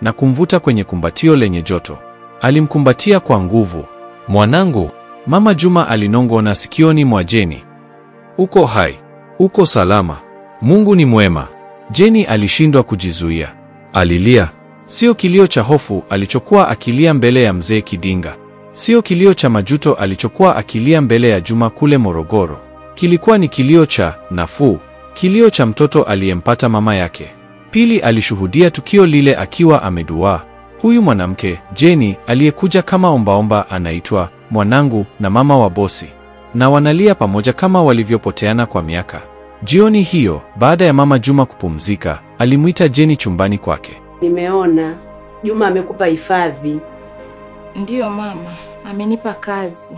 Speaker 1: na kumvuta kwenye kumbatio lenye joto. Alimkumbatia kwa nguvu. Mwanangu, Mama Juma alinong'ona sikioni mwa Jenny. Uko hai. Uko salama. Mungu ni mwema. Jenny alishindwa kujizuia. Alilia. Sio kilio cha hofu alichokuwa akilia mbele ya mzee Kidinga. Sio kilio cha majuto alichokuwa akilia mbele ya Juma kule Morogoro. Kilikuwa ni kilio cha nafuu. Kilio cha mtoto aliyempata mama yake. Pili alishuhudia tukio lile akiwa ameduaa. Huyu mwanamke, Jenny, aliyekuja kama ombaomba anaitwa mwanangu na mama wa bosi. Na wanalia pamoja kama walivyopoteana kwa miaka. Jioni hiyo, baada ya Mama Juma kupumzika, alimuita Jenny chumbani kwake.
Speaker 8: Nimeona Juma amekupa hifadhi.
Speaker 9: Ndiyo mama, amenipa kazi.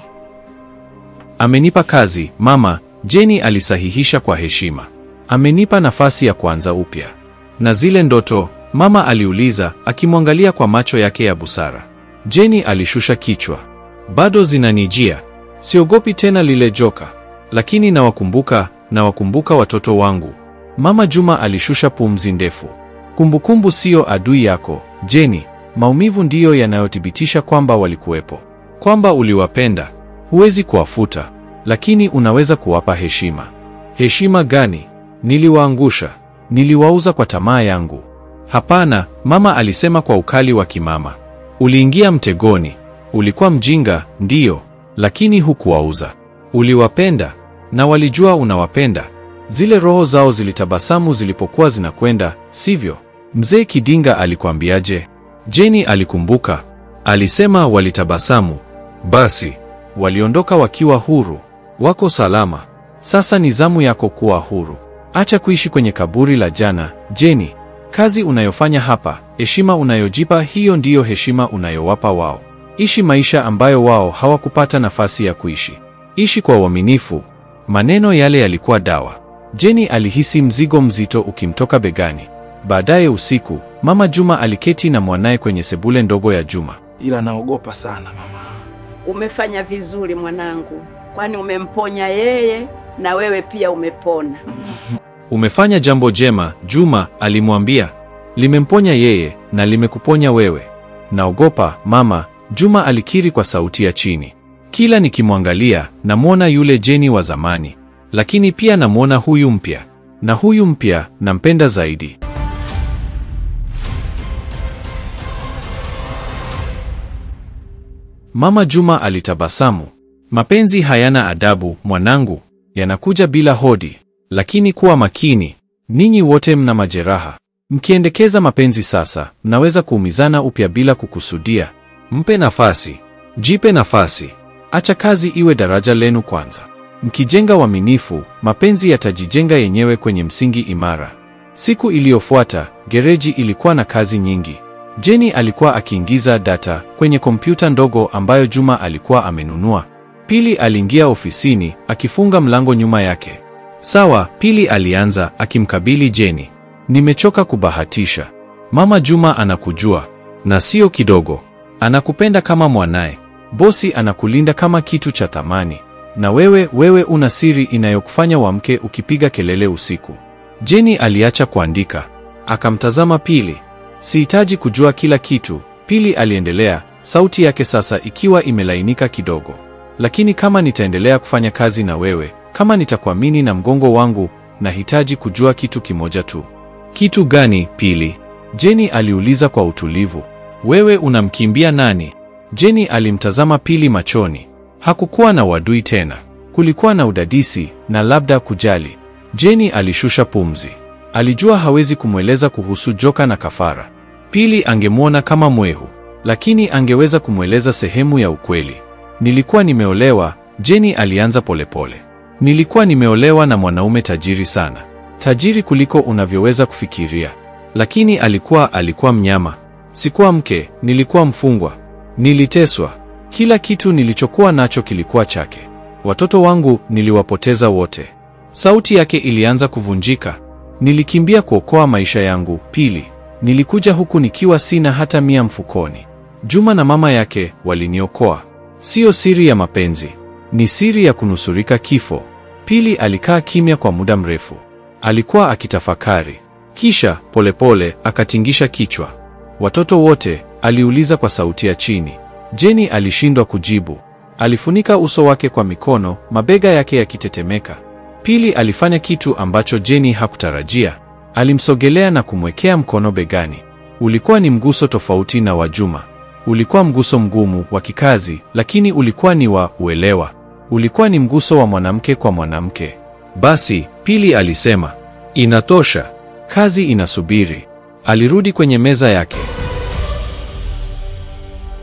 Speaker 1: Amenipa kazi, mama, Jenny alisahihisha kwa heshima. Amenipa nafasi ya kuanza upya. Na zile ndoto, mama aliuliza, akimwangalia kwa macho yake ya busara. Jenny alishusha kichwa. Bado zinanijia. Siogopi tena lile joka. Lakini nawakumbuka watoto wangu. Mama Juma alishusha pumzi ndefu. Kumbukumbu sio adui yako, Jenny. Maumivu ndiyo yanayothibitisha kwamba walikuwepo. Kwamba uliwapenda. Huwezi kuwafuta, lakini unaweza kuwapa heshima. Heshima gani? Niliwaangusha. Niliwauza kwa tamaa yangu. Hapana, mama alisema kwa ukali wa kimama. Uliingia mtegoni. Ulikuwa mjinga, ndiyo, lakini hukuwauza. Uliwapenda, na walijua unawapenda. Zile roho zao zilitabasamu zilipokuwa zinakwenda, sivyo? Mzee Kidinga alikwambiaje? Jenny alikumbuka. Alisema walitabasamu. Basi, waliondoka wakiwa huru. Wako salama. Sasa ni zamu yako kuwa huru. Acha kuishi kwenye kaburi la jana, Jenny. Kazi unayofanya hapa, heshima unayojipa, hiyo ndiyo heshima unayowapa wao. Ishi maisha ambayo wao hawakupata nafasi ya kuishi. Ishi kwa uaminifu. Maneno yale yalikuwa dawa. Jenny alihisi mzigo mzito ukimtoka begani. Baadaye usiku, Mama Juma aliketi na mwanaye kwenye sebule ndogo ya Juma.
Speaker 3: Ila naogopa sana mama.
Speaker 8: Umefanya vizuri mwanangu, kwani umemponya yeye na wewe pia umepona.
Speaker 1: Umefanya jambo jema, Juma alimwambia. Limemponya yeye na limekuponya wewe. Naogopa, mama, Juma alikiri kwa sauti ya chini. Kila nikimwangalia, namwona yule Jenny wa zamani. Lakini pia namwona huyu mpya. Na huyu mpya, nampenda zaidi. Mama Juma alitabasamu. Mapenzi hayana adabu, mwanangu. Yanakuja bila hodi. Lakini kuwa makini. Ninyi wote mna majeraha. Mkiendekeza mapenzi sasa, mnaweza kuumizana upya bila kukusudia. Mpe nafasi. Jipe nafasi. Acha kazi iwe daraja lenu kwanza. Mkijenga uaminifu, mapenzi yatajijenga yenyewe kwenye msingi imara. Siku iliyofuata, gereji ilikuwa na kazi nyingi. Jenny alikuwa akiingiza data kwenye kompyuta ndogo ambayo Juma alikuwa amenunua. Pili aliingia ofisini, akifunga mlango nyuma yake. Sawa, Pili alianza, akimkabili Jenny. Nimechoka kubahatisha. Mama Juma anakujua. Na sio kidogo. Anakupenda kama mwanae. Bosi anakulinda kama kitu cha thamani. Na wewe una siri inayokufanya uamke ukipiga kelele usiku. Jenny aliacha kuandika. Akamtazama Pili. Sihitaji kujua kila kitu, Pili aliendelea, sauti yake sasa ikiwa imelainika kidogo. Lakini kama nitaendelea kufanya kazi na wewe, kama nitakuamini na mgongo wangu, nahitaji kujua kitu kimoja tu. Kitu gani, Pili? Jenny aliuliza kwa utulivu. Wewe unamkimbia nani? Jenny alimtazama Pili machoni.
Speaker 4: Hakukuwa na uadui tena. Kulikuwa na udadisi na labda kujali. Jenny alishusha pumzi. Alijua hawezi kumweleza kuhusu joka na kafara. Pili angemwona kama mwehu, lakini angeweza kumweleza sehemu ya ukweli. Nilikuwa nimeolewa, Jenny alianza polepole. Nilikuwa nimeolewa na mwanaume tajiri sana. Tajiri kuliko unavyoweza kufikiria. Lakini alikuwa mnyama. Sikuwa mke, nilikuwa mfungwa. Niliteswa. Kila kitu nilichokuwa nacho kilikuwa chake. Watoto wangu niliwapoteza wote. Sauti yake ilianza kuvunjika. Nilikimbia kuokoa maisha yangu. Pili, nilikuja huku nikiwa sina hata 100 mfukoni. Juma na mama yake waliniokoa. Sio siri ya mapenzi, ni siri ya kunusurika kifo. Pili alikaa kimya kwa muda mrefu. Alikuwa akitafakari. Kisha polepole akatingisha kichwa. Watoto wote? Aliuliza kwa sauti ya chini. Jenny alishindwa kujibu. Alifunika uso wake kwa mikono, mabega yake yakitetemeka. Pili alifanya kitu ambacho Jenny hakutarajia. Alimsogelea na kumwekea mkono begani. Ulikuwa ni mguso tofauti na wa Juma. Ulikuwa mguso mgumu wa kikazi, lakini ulikuwa ni wa uelewa. Ulikuwa ni mguso wa mwanamke kwa mwanamke. Basi, Pili alisema, inatosha. Kazi inasubiri. Alirudi kwenye meza yake.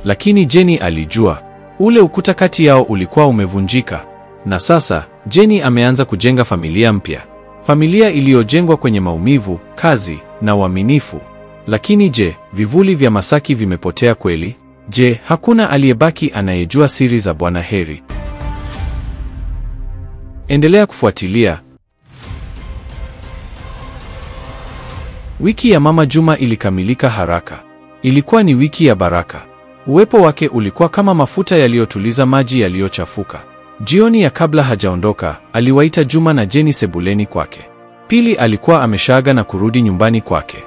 Speaker 4: Lakini Jenny alijua. Ule ukuta kati yao ulikuwa umevunjika. Na sasa, Jenny ameanza kujenga familia mpya. Familia iliyojengwa kwenye maumivu, kazi na uaminifu. Lakini je, vivuli vya Masaki vimepotea kweli? Je, hakuna aliyebaki anayejua siri za Bwana Heri? Endelea kufuatilia. Wiki ya Mama Juma ilikamilika haraka. Ilikuwa ni wiki ya baraka. Uwepo wake ulikuwa kama mafuta yaliyotuliza maji yaliyochafuka. Jioni ya kabla hajaondoka, aliwaita Juma na Jenny sebuleni kwake. Pili alikuwa ameshaaga na kurudi nyumbani kwake.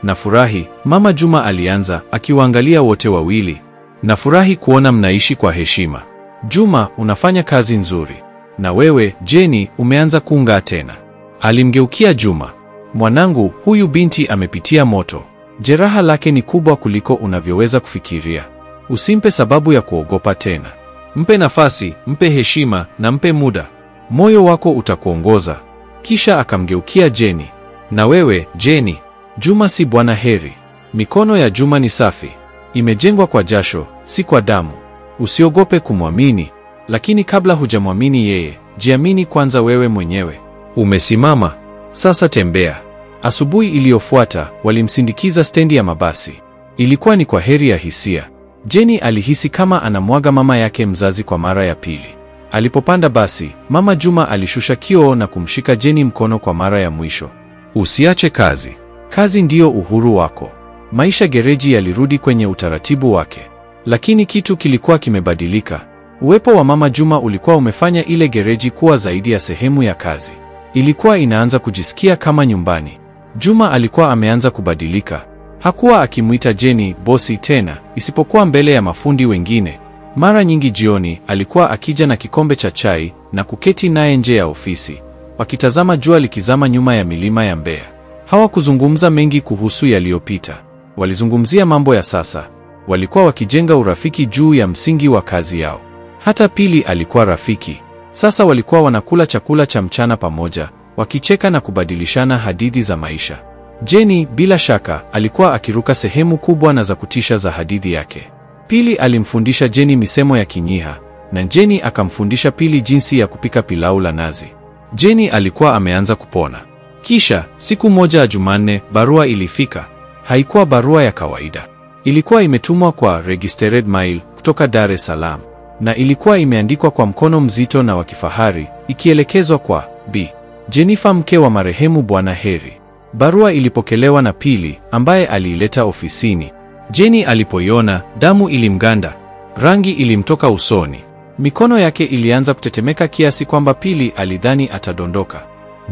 Speaker 4: Nafurahi, Mama Juma alianza, akiwaangalia wote wawili. Nafurahi kuona mnaishi kwa heshima. Juma, unafanya kazi nzuri. Na wewe, Jenny, umeanza kung'aa tena. Alimgeukia Juma. Mwanangu, huyu binti amepitia moto. Jeraha lake ni kubwa kuliko unavyoweza kufikiria. Usimpe sababu ya kuogopa tena. Mpe nafasi, mpe heshima na mpe muda. Moyo wako utakuongoza. Kisha akamgeukia Jenny. Na wewe, Jenny, Juma si Bwana Heri. Mikono ya Juma ni safi. Imejengwa kwa jasho, si kwa damu. Usiogope kumwamini. Lakini kabla hujamwamini yeye, jiamini kwanza wewe mwenyewe. Umesimama. Sasa tembea. Asubuhi iliyofuata, walimsindikiza stendi ya mabasi. Ilikuwa ni kwa heri ya hisia. Jenny alihisi kama anamwaga mama yake mzazi kwa mara ya pili. Alipopanda basi, Mama Juma alishusha kioo na kumshika Jenny mkono kwa mara ya mwisho. Usiache kazi. Kazi ndiyo uhuru wako. Maisha gereji yalirudi kwenye utaratibu wake. Lakini kitu kilikuwa kimebadilika. Uwepo wa Mama Juma ulikuwa umefanya ile gereji kuwa zaidi ya sehemu ya kazi. Ilikuwa inaanza kujisikia kama nyumbani. Juma alikuwa ameanza kubadilika. Hakuwa akimwita Jenny bosi tena, isipokuwa mbele ya mafundi wengine. Mara nyingi jioni alikuwa akija na kikombe cha chai na kuketi naye nje ya ofisi, wakitazama jua likizama nyuma ya milima ya Mbeya. Hawakuzungumza mengi kuhusu yaliyopita. Walizungumzia mambo ya sasa. Walikuwa wakijenga urafiki juu ya msingi wa kazi yao. Hata Pili alikuwa rafiki. Sasa walikuwa wanakula chakula cha mchana pamoja, wakicheka na kubadilishana hadithi za maisha. Jenny bila shaka alikuwa akiruka sehemu kubwa na za kutisha za hadithi yake. Pili alimfundisha Jenny misemo ya Kinyiha, na Jenny akamfundisha Pili jinsi ya kupika pilau la nazi. Jenny alikuwa ameanza kupona. Kisha siku moja ya Jumanne, barua ilifika. Haikuwa barua ya kawaida. Ilikuwa imetumwa kwa registered mail kutoka Dar es Salaam, na ilikuwa imeandikwa kwa mkono mzito na wa kifahari, ikielekezwa kwa Bi Jennifer, mke wa marehemu Bwana Heri. Barua ilipokelewa na Pili, ambaye aliileta ofisini. Jenny alipoiona, damu ilimganda. Rangi ilimtoka usoni. Mikono yake ilianza kutetemeka kiasi kwamba Pili alidhani atadondoka.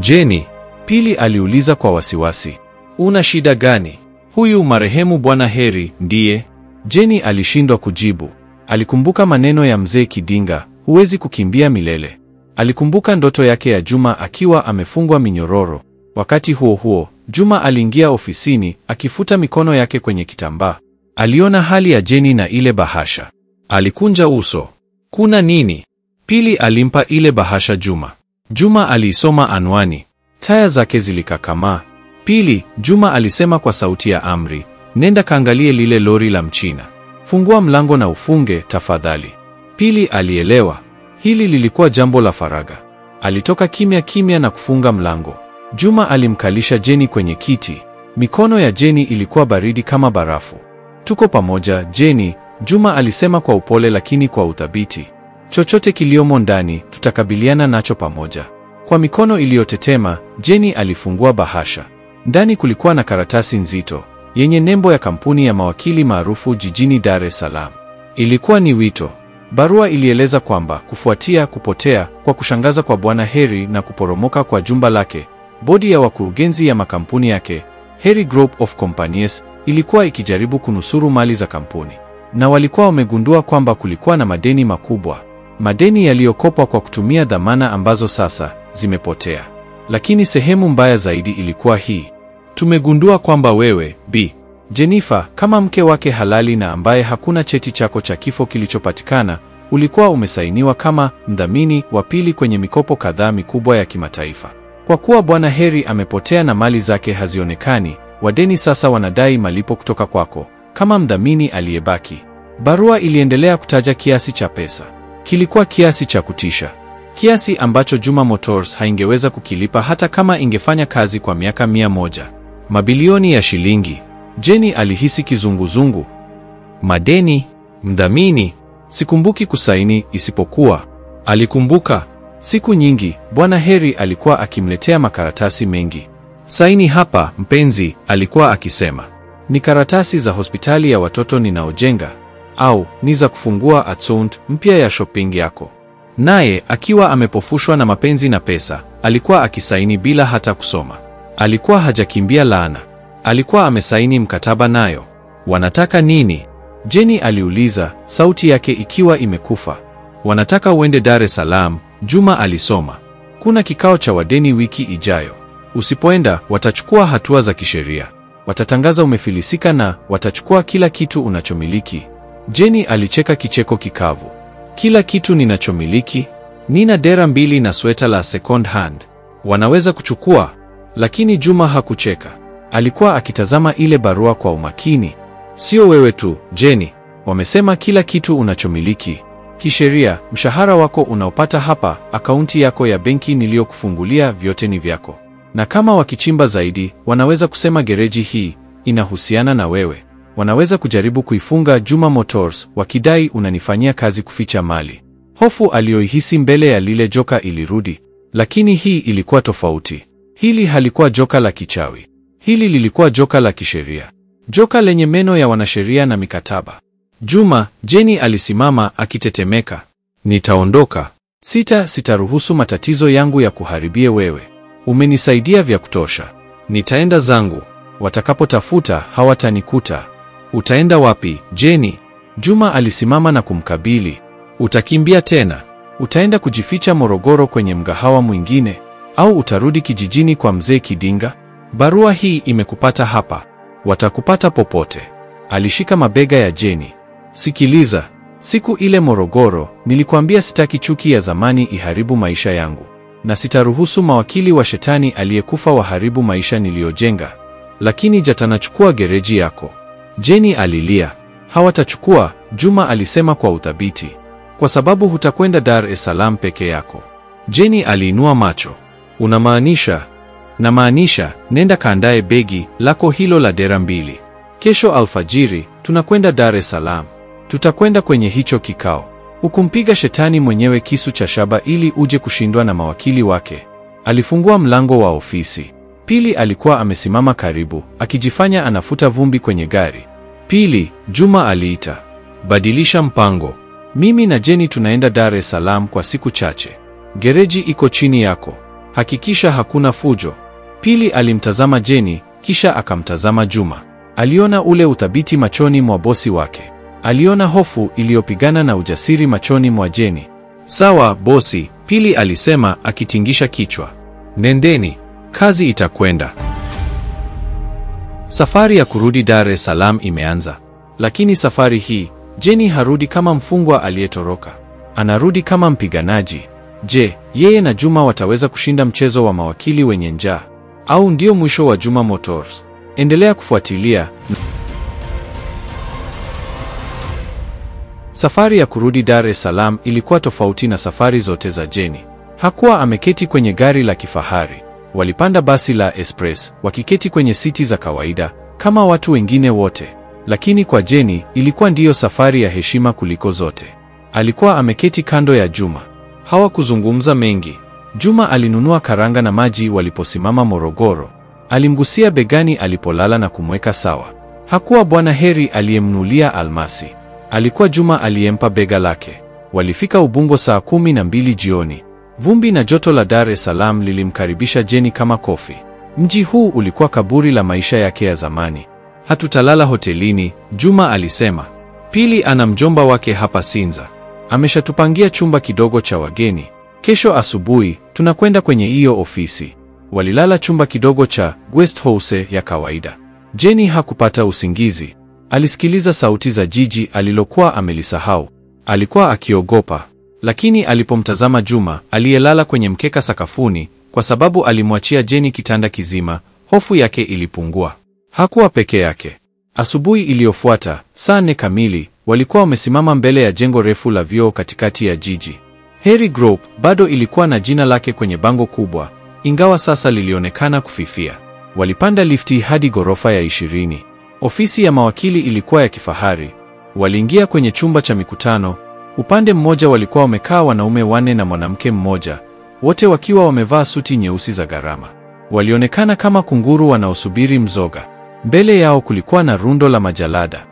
Speaker 4: Jenny, Pili aliuliza kwa wasiwasi. Una shida gani? Huyu marehemu Bwana Heri ndiye? Jenny alishindwa kujibu. Alikumbuka maneno ya mzee Kidinga, huwezi kukimbia milele. Alikumbuka ndoto yake ya Juma akiwa amefungwa minyororo. Wakati huo huo, Juma aliingia ofisini akifuta mikono yake kwenye kitambaa. Aliona hali ya Jenny na ile bahasha. Alikunja uso. Kuna nini? Pili alimpa ile bahasha Juma. Juma aliisoma anwani. Taya zake zilikakamaa. Pili, Juma alisema kwa sauti ya amri, nenda kaangalie lile lori la Mchina. Fungua mlango na ufunge, tafadhali. Pili alielewa. Hili lilikuwa jambo la faragha. Alitoka kimya kimya na kufunga mlango. Juma alimkalisha Jeni kwenye kiti. Mikono ya Jeni ilikuwa baridi kama barafu. Tuko pamoja, Jeni, Juma alisema kwa upole lakini kwa uthabiti. Chochote kiliomo ndani, tutakabiliana nacho pamoja. Kwa mikono iliyotetema, Jeni alifungua bahasha. Ndani kulikuwa na karatasi nzito, yenye nembo ya kampuni ya mawakili maarufu jijini Dar es Salaam. Ilikuwa ni wito. Barua ilieleza kwamba kufuatia kupotea kwa kushangaza kwa Bwana Heri na kuporomoka kwa jumba lake, bodi ya wakurugenzi ya makampuni yake, Heri Group of Companies, ilikuwa ikijaribu kunusuru mali za kampuni. Na walikuwa wamegundua kwamba kulikuwa na madeni makubwa. Madeni yaliyokopwa kwa kutumia dhamana ambazo sasa zimepotea. Lakini sehemu mbaya zaidi ilikuwa hii. Tumegundua kwamba wewe, Bi Jennifer, kama mke wake halali na ambaye hakuna cheti chako cha kifo kilichopatikana, ulikuwa umesainiwa kama mdhamini wa pili kwenye mikopo kadhaa mikubwa ya kimataifa. Kwa kuwa Bwana Heri amepotea na mali zake hazionekani, wadeni sasa wanadai malipo kutoka kwako kama mdhamini aliyebaki. Barua iliendelea kutaja kiasi cha pesa. Kilikuwa kiasi cha kutisha. Kiasi ambacho Juma Motors haingeweza kukilipa hata kama ingefanya kazi kwa miaka 100. Mabilioni ya shilingi. Jeni alihisi kizunguzungu. Madeni, mdhamini. Sikumbuki kusaini isipokuwa. Alikumbuka. Siku nyingi, Bwana Heri alikuwa akimletea makaratasi mengi. Saini hapa, mpenzi, alikuwa akisema. Ni karatasi za hospitali ya watoto ninaojenga. Au, ni za kufungua account mpya ya shopping yako. Naye, akiwa amepofushwa na mapenzi na pesa, alikuwa akisaini bila hata kusoma. Alikuwa hajakimbia laana. Alikuwa amesaini mkataba nayo. Wanataka nini? Jeni aliuliza, sauti yake ikiwa imekufa. Wanataka uende Dar es Salaam, Juma alisoma. Kuna kikao cha wadeni wiki ijayo. Usipoenda, watachukua hatua za kisheria. Watatangaza umefilisika na watachukua kila kitu unachomiliki. Jeni alicheka kicheko kikavu. Kila kitu ninachomiliki? Nina dera 2 na sweta la second hand. Wanaweza kuchukua? Lakini Juma hakucheka. Alikuwa akitazama ile barua kwa umakini. Sio wewe tu, Jeni. Wamesema kila kitu unachomiliki. Kisheria, mshahara wako unaopata hapa, akaunti yako ya benki niliyokufungulia, vyote ni vyako. Na kama wakichimba zaidi, wanaweza kusema gereji hii inahusiana na wewe. Wanaweza kujaribu kuifunga Juma Motors wakidai unanifanyia kazi kuficha mali. Hofu aliyoihisi mbele ya lile joka ilirudi, lakini hii ilikuwa tofauti. Hili halikuwa joka la kichawi. Hili lilikuwa joka la kisheria. Joka lenye meno ya wanasheria na mikataba. Juma, Jeni alisimama akitetemeka. Nitaondoka. Sitaruhusu matatizo yangu ya kuharibie wewe. Umenisaidia vya kutosha. Nitaenda zangu. Watakapotafuta hawatanikuta. Utaenda wapi, Jeni? Juma alisimama na kumkabili. Utakimbia tena? Utaenda kujificha Morogoro kwenye mgahawa mwingine? Au utarudi kijijini kwa mzee Kidinga? Barua hii imekupata hapa. Watakupata popote. Alishika mabega ya Jeni. Sikiliza, siku ile Morogoro, nilikwambia sitaki chuki ya zamani iharibu maisha yangu. Na sitaruhusu mawakili wa shetani aliyekufa waharibu maisha niliyojenga. Lakini jatanachukua gereji yako. Jeni alilia. Hawatachukua, Juma alisema kwa uthabiti. Kwa sababu hutakwenda Dar es Salaam peke yako. Jeni aliinua macho. Unamaanisha? Namaanisha, nenda kaandae begi lako hilo la dera 2. Kesho alfajiri, tunakwenda Dar es Salaam. Tutakwenda kwenye hicho kikao. Ukumpiga shetani mwenyewe kisu cha shaba ili uje kushindwa na mawakili wake. Alifungua mlango wa ofisi. Pili alikuwa amesimama karibu, akijifanya anafuta vumbi kwenye gari. Pili, Juma aliita. Badilisha mpango. Mimi na Jeni tunaenda Dar es Salaam kwa siku chache. Gereji iko chini yako. Hakikisha hakuna fujo. Pili alimtazama Jeni, kisha akamtazama Juma. Aliona ule uthabiti machoni mwa bosi wake. Aliona hofu iliyopigana na ujasiri machoni mwa Jeni. Sawa, bosi, Pili alisema akitingisha kichwa. Nendeni, kazi itakwenda. Safari ya kurudi Dar es Salaam imeanza. Lakini safari hii, Jeni harudi kama mfungwa aliyetoroka.
Speaker 1: Anarudi kama mpiganaji. Je, yeye na Juma wataweza kushinda mchezo wa mawakili wenye njaa? Au ndio mwisho wa Juma Motors? Endelea kufuatilia. Safari ya kurudi Dar es Salaam ilikuwa tofauti na safari zote za Jenny. Hakuwa ameketi kwenye gari la kifahari. Walipanda basi la Express, wakiketi kwenye siti za kawaida kama watu wengine wote. Lakini kwa Jenny ilikuwa ndiyo safari ya heshima kuliko zote. Alikuwa ameketi kando ya Juma. Hawakuzungumza mengi. Juma alinunua karanga na maji waliposimama Morogoro. Alimgusia begani alipolala na kumweka sawa. Hakuwa Bwana Heri aliyemnulia almasi. Alikuwa Juma aliyempa bega lake. Walifika Ubungo saa 12 jioni. Vumbi na joto la Dar es Salaam lilimkaribisha Jenny kama kofi. Mji huu ulikuwa kaburi la maisha yake ya zamani. Hatutalala hotelini, Juma alisema. Pili ana mjomba wake hapa Sinza. Ameshatupangia chumba kidogo cha wageni. Kesho asubuhi tunakwenda kwenye hiyo ofisi. Walilala chumba kidogo cha guest house ya kawaida. Jenny hakupata usingizi. Alisikiliza sauti za jiji alilokuwa amelisahau. Alikuwa akiogopa. Lakini alipomtazama Juma aliyelala kwenye mkeka sakafuni, kwa sababu alimwachia Jenny kitanda kizima, hofu yake ilipungua. Hakuwa peke yake. Asubuhi iliyofuata, saa 4 kamili, walikuwa wamesimama mbele ya jengo refu la vioo katikati ya jiji. Heri Group bado ilikuwa na jina lake kwenye bango kubwa, ingawa sasa lilionekana kufifia. Walipanda lifti hadi ghorofa ya 20. Ofisi ya mawakili ilikuwa ya kifahari. Waliingia kwenye chumba cha mikutano. Upande mmoja walikuwa wamekaa wanaume 4 na mwanamke mmoja, wote wakiwa wamevaa suti nyeusi za gharama. Walionekana kama kunguru wanaosubiri mzoga. Mbele yao kulikuwa na rundo la majalada.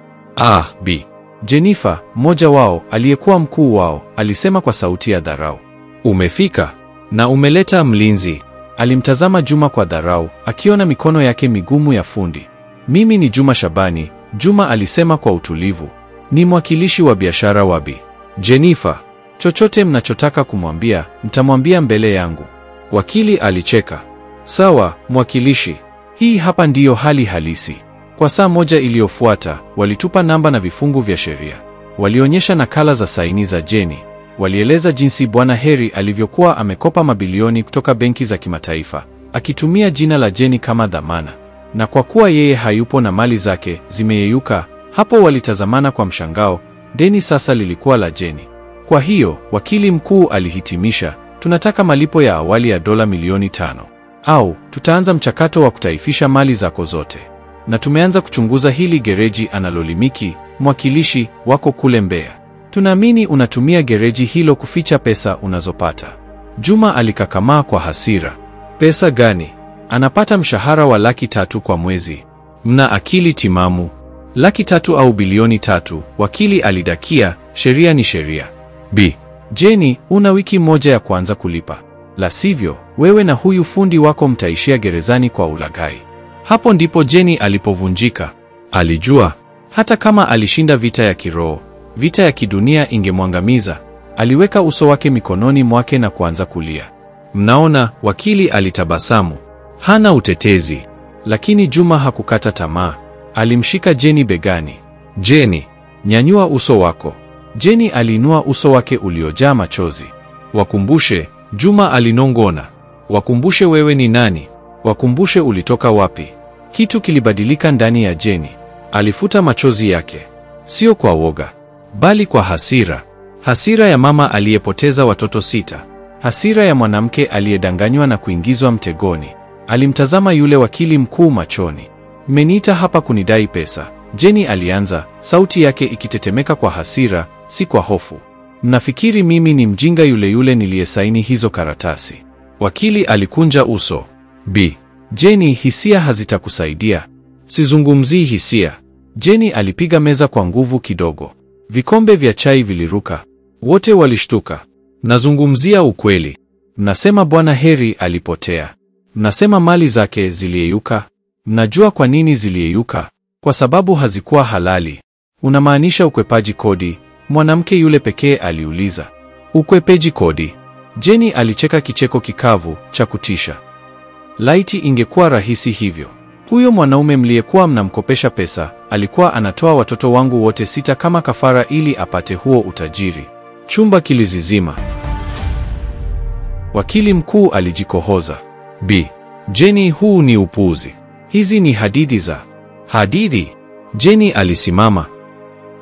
Speaker 1: B. Jennifer, mmoja wao, aliyekuwa mkuu wao, alisema kwa sauti ya dharau. Umefika na umeleta mlinzi. Alimtazama Juma kwa dharau, akiona mikono yake migumu ya fundi. Mimi ni Juma Shabani, Juma alisema kwa utulivu. Ni mwakilishi wa biashara wa Bi Jennifer. Chochote mnachotaka kumwambia, mtamwambia mbele yangu. Wakili alicheka. Sawa, mwakilishi. Hii hapa ndiyo hali halisi. Kwa saa moja iliyofuata, walitupa namba na vifungu vya sheria. Walionyesha nakala za saini za Jenny. Walieleza jinsi Bwana Heri alivyokuwa amekopa mabilioni kutoka benki za kimataifa, akitumia jina la Jenny kama dhamana. Na kwa kuwa yeye hayupo na mali zake zimeyeyuka, hapo walitazamana kwa mshangao, deni sasa lilikuwa la Jenny. Kwa hiyo, wakili mkuu alihitimisha, tunataka malipo ya awali ya dola milioni 5. Au, tutaanza mchakato wa kutaifisha mali zako zote. Na tumeanza kuchunguza hili gereji analolimiki mwakilishi wako kule Mbeya. Tunaamini unatumia gereji hilo kuficha pesa unazopata. Juma alikakamaa kwa hasira. Pesa gani? Anapata mshahara wa $300,000 kwa mwezi. Mna akili timamu? $300,000 au bilioni 3? Wakili alidakia, sheria ni sheria. B. Jenny, una wiki moja ya kuanza kulipa. La sivyo, wewe na huyu fundi wako mtaishia gerezani kwa ulaghai. Hapo ndipo Jenny alipovunjika. Alijua, hata kama alishinda vita ya kiroho, vita ya kidunia ingemwangamiza. Aliweka uso wake mikononi mwake na kuanza kulia. Mnaona, wakili alitabasamu. Hana utetezi. Lakini Juma hakukata tamaa. Alimshika Jenny begani. Jenny, nyanyua uso wako. Jenny aliinua uso wake uliojaa machozi. Wakumbushe, Juma alinong'ona. Wakumbushe wewe ni nani? Wakumbushe ulitoka wapi? Kitu kilibadilika ndani ya Jenny. Alifuta machozi yake. Sio kwa woga, bali kwa hasira. Hasira ya mama aliyepoteza watoto 6. Hasira ya mwanamke aliyedanganywa na kuingizwa mtegoni. Alimtazama yule wakili mkuu machoni. Mmeniita hapa kunidai pesa, Jenny alianza, sauti yake ikitetemeka kwa hasira, si kwa hofu. Mnafikiri mimi ni mjinga yule yule niliyesaini hizo karatasi? Wakili alikunja uso. B. Jenny, hisia hazitakusaidia. Sizungumzii hisia. Jenny alipiga meza kwa nguvu kidogo. Vikombe vya chai viliruka. Wote walishtuka. Nazungumzia ukweli. Mnasema Bwana Heri alipotea. Mnasema mali zake ziliyeyuka. Mnajua kwa nini ziliyeyuka? Kwa sababu hazikuwa halali. Unamaanisha ukwepaji kodi? Mwanamke yule pekee aliuliza. Ukwepeji kodi? Jenny alicheka kicheko kikavu cha kutisha. Laiti ingekuwa rahisi hivyo. Huyo mwanaume mliyekuwa mnamkopesha pesa, alikuwa anatoa watoto wangu wote 6 kama kafara ili apate huo utajiri.
Speaker 4: Chumba kilizizima. Wakili mkuu alijikohoza. Bi Jenny, huu ni upuuzi. Hizi ni hadithi za hadithi. Jenny alisimama.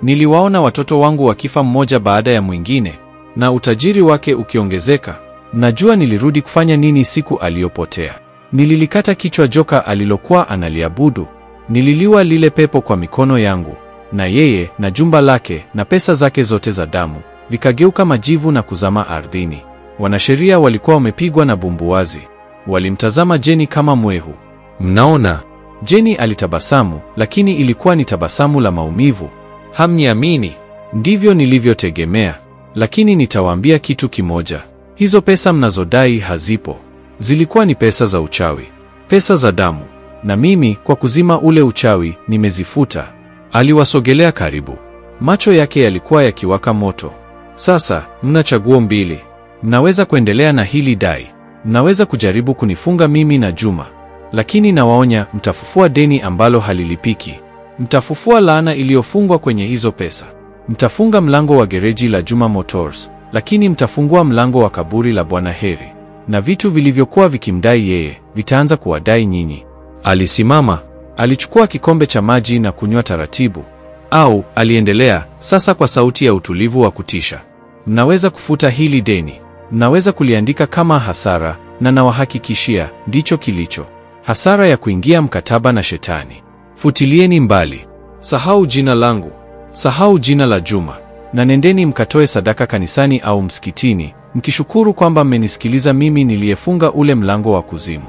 Speaker 4: Niliwaona watoto wangu wakifa mmoja baada ya mwingine, na utajiri wake ukiongezeka. Najua nilirudi kufanya nini siku aliyopotea. Nililikata kichwa joka alilokuwa analiabudu. Nililiwa lile pepo kwa mikono yangu, na yeye na jumba lake na pesa zake zote za damu vikageuka majivu na kuzama ardhini. Wanasheria walikuwa wamepigwa na bumbuazi. Walimtazama Jenny kama mwehu. Mnaona? Jenny alitabasamu, lakini ilikuwa ni tabasamu la maumivu. Hamniamini? Ndivyo nilivyotegemea. Lakini nitawaambia kitu kimoja. Hizo pesa mnazodai hazipo. Zilikuwa ni pesa za uchawi. Pesa za damu. Na mimi, kwa kuzima ule uchawi, nimezifuta. Aliwasogelea karibu. Macho yake yalikuwa yakiwaka moto. Sasa, mna chaguo mbili. Mnaweza kuendelea na hili dai. Mnaweza kujaribu kunifunga mimi na Juma. Lakini nawaonya, mtafufua deni ambalo halilipiki. Mtafufua laana iliyofungwa kwenye hizo pesa. Mtafunga mlango wa gereji la Juma Motors, lakini mtafungua mlango wa kaburi la Bwana Heri. Na vitu vilivyokuwa vikimdai yeye, vitaanza kuwadai nyinyi. Alisimama, alichukua kikombe cha maji na kunywa taratibu. Au, aliendelea, sasa kwa sauti ya utulivu wa kutisha. Mnaweza kufuta hili deni. Mnaweza kuliandika kama hasara, na nawahakikishia, ndicho kilicho. Hasara ya kuingia mkataba na Shetani. Futilieni mbali. Sahau jina langu. Sahau jina la Juma. Na nendeni mkatoe sadaka kanisani au msikitini, mkishukuru kwamba mmenisikiliza mimi niliyefunga ule mlango wa kuzimu.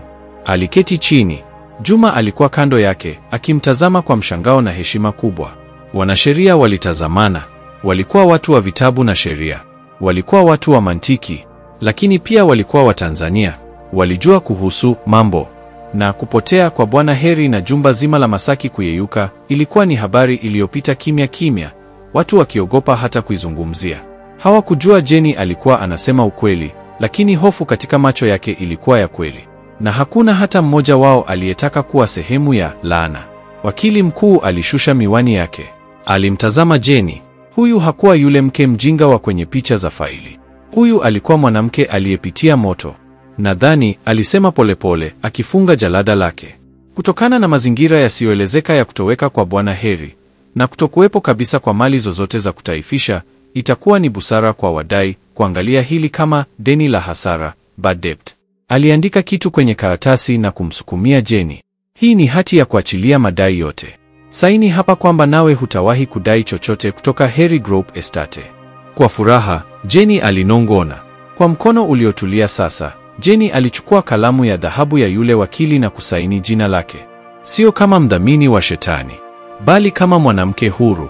Speaker 4: Aliketi chini. Juma alikuwa kando yake, akimtazama kwa mshangao na heshima kubwa. Wanasheria walitazamana. Walikuwa watu wa vitabu na sheria. Walikuwa watu wa mantiki, lakini pia walikuwa Watanzania. Walijua kuhusu mambo. Na kupotea kwa Bwana Heri na jumba zima la Masaki kuyeyuka ilikuwa ni habari iliyopita kimya kimya, watu wakiogopa hata kuizungumzia. Hawakujua Jenny alikuwa anasema ukweli, lakini hofu katika macho yake ilikuwa ya kweli. Na hakuna hata mmoja wao aliyetaka kuwa sehemu ya laana. Wakili mkuu alishusha miwani yake. Alimtazama Jenny. Huyu hakuwa yule mke mjinga wa kwenye picha za faili. Huyu alikuwa mwanamke aliyepitia moto. Nadhani, alisema polepole, akifunga jalada lake. Kutokana na mazingira yasiyoelezeka ya kutoweka kwa Bwana Heri, na kutokuwepo kabisa kwa mali zozote za kutaifisha, itakuwa ni busara kwa wadai kuangalia hili kama deni la hasara, bad debt. Aliandika kitu kwenye karatasi na kumsukumia Jenny. Hii ni hati ya kuachilia madai yote. Saini hapa kwamba nawe hutawahi kudai chochote kutoka Heri Group Estate. Kwa furaha, Jenny alinong'ona. Kwa mkono uliotulia sasa, Jenny alichukua kalamu ya dhahabu ya yule wakili na kusaini jina lake. Sio kama mdhamini wa Shetani, bali kama mwanamke huru.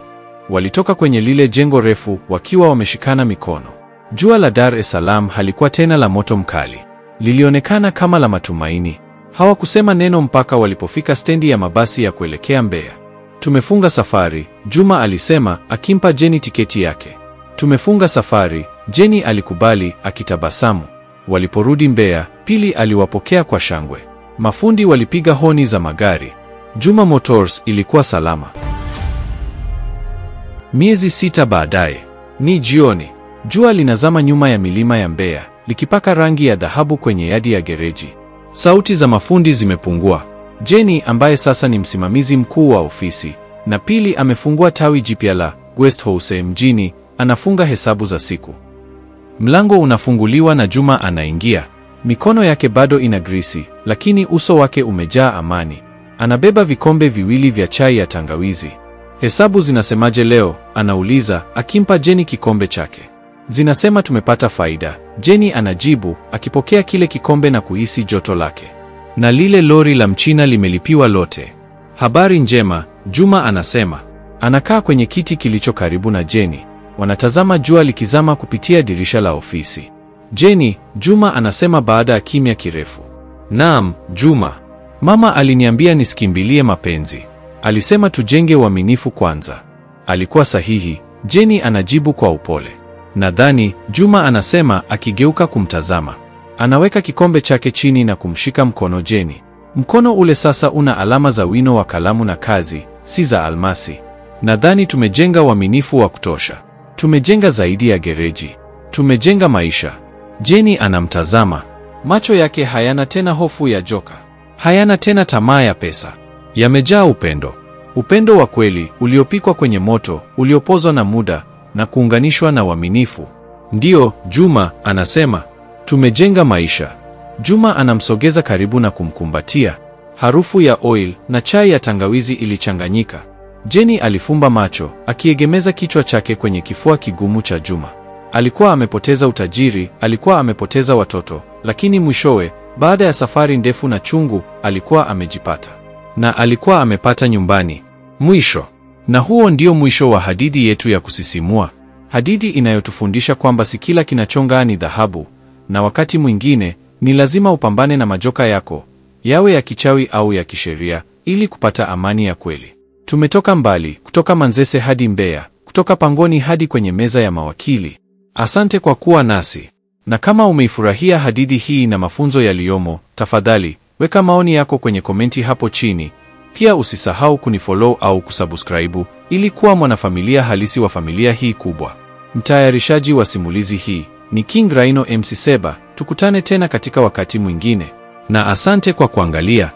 Speaker 4: Walitoka kwenye lile jengo refu wakiwa wameshikana mikono. Jua la Dar es Salaam halikuwa tena la moto mkali. Lilionekana kama la matumaini. Hawakusema neno mpaka walipofika stendi ya mabasi ya kuelekea Mbeya. Tumefunga safari, Juma alisema, akimpa Jenny tiketi yake. Tumefunga safari, Jenny alikubali akitabasamu. Waliporudi Mbeya, Pili aliwapokea kwa shangwe. Mafundi walipiga honi za magari. Juma Motors ilikuwa salama. Miezi 6 baadaye, ni jioni. Jua linazama nyuma ya milima ya Mbeya, likipaka rangi ya dhahabu kwenye yadi ya gereji. Sauti za mafundi zimepungua. Jenny, ambaye sasa ni msimamizi mkuu wa ofisi, na Pili amefungua tawi jipya la Guest House mjini, anafunga hesabu za siku. Mlango unafunguliwa na Juma anaingia. Mikono yake bado ina grisi, lakini uso wake umejaa amani. Anabeba vikombe viwili vya chai ya tangawizi. Hesabu zinasemaje leo? Anauliza, akimpa Jenny kikombe chake. Zinasema tumepata faida, Jenny anajibu, akipokea kile kikombe na kuhisi joto lake. Na lile lori la Mchina limelipiwa lote. Habari njema, Juma anasema. Anakaa kwenye kiti kilicho karibu na Jenny. Wanatazama jua likizama kupitia dirisha la ofisi. Jenny, Juma anasema baada ya kimya kirefu. Naam, Juma. Mama aliniambia nisikimbilie mapenzi. Alisema tujenge uaminifu kwanza. Alikuwa sahihi, Jenny anajibu kwa upole. Nadhani, Juma anasema akigeuka kumtazama. Anaweka kikombe chake chini na kumshika mkono Jenny. Mkono ule sasa una alama za wino wa kalamu na kazi, si za almasi. Nadhani tumejenga uaminifu wa kutosha. Tumejenga zaidi ya gereji.
Speaker 1: Tumejenga maisha. Jenny anamtazama. Macho yake hayana tena hofu ya joka. Hayana tena tamaa ya pesa. Yamejaa upendo. Upendo wa kweli, uliopikwa kwenye moto, uliopozwa na muda, na kuunganishwa na uaminifu. Ndiyo, Juma, anasema. Tumejenga maisha. Juma anamsogeza karibu na kumkumbatia. Harufu ya oil na chai ya tangawizi ilichanganyika. Jenny alifumba macho, akiegemeza kichwa chake kwenye kifua kigumu cha Juma. Alikuwa amepoteza utajiri, alikuwa amepoteza watoto, lakini mwishowe, baada ya safari ndefu na chungu, alikuwa amejipata. Na alikuwa amepata nyumbani. Mwisho. Na huo ndio mwisho wa hadithi yetu ya kusisimua. Hadithi inayotufundisha kwamba si kila kinachong'aa ni dhahabu, na wakati mwingine ni lazima upambane na majoka yako, yawe ya kichawi au ya kisheria, ili kupata amani ya kweli. Tumetoka mbali, kutoka Manzese hadi Mbeya, kutoka pangoni hadi kwenye meza ya mawakili. Asante kwa kuwa nasi. Na kama umeifurahia hadithi hii na mafunzo yaliyomo, tafadhali weka maoni yako kwenye komenti hapo chini. Pia usisahau kunifollow au kusubscribe ili kuwa mwanafamilia halisi wa familia hii kubwa. Mtayarishaji wa simulizi hii ni King Rhino MC Seba. Tukutane tena katika wakati mwingine. Na asante kwa kuangalia.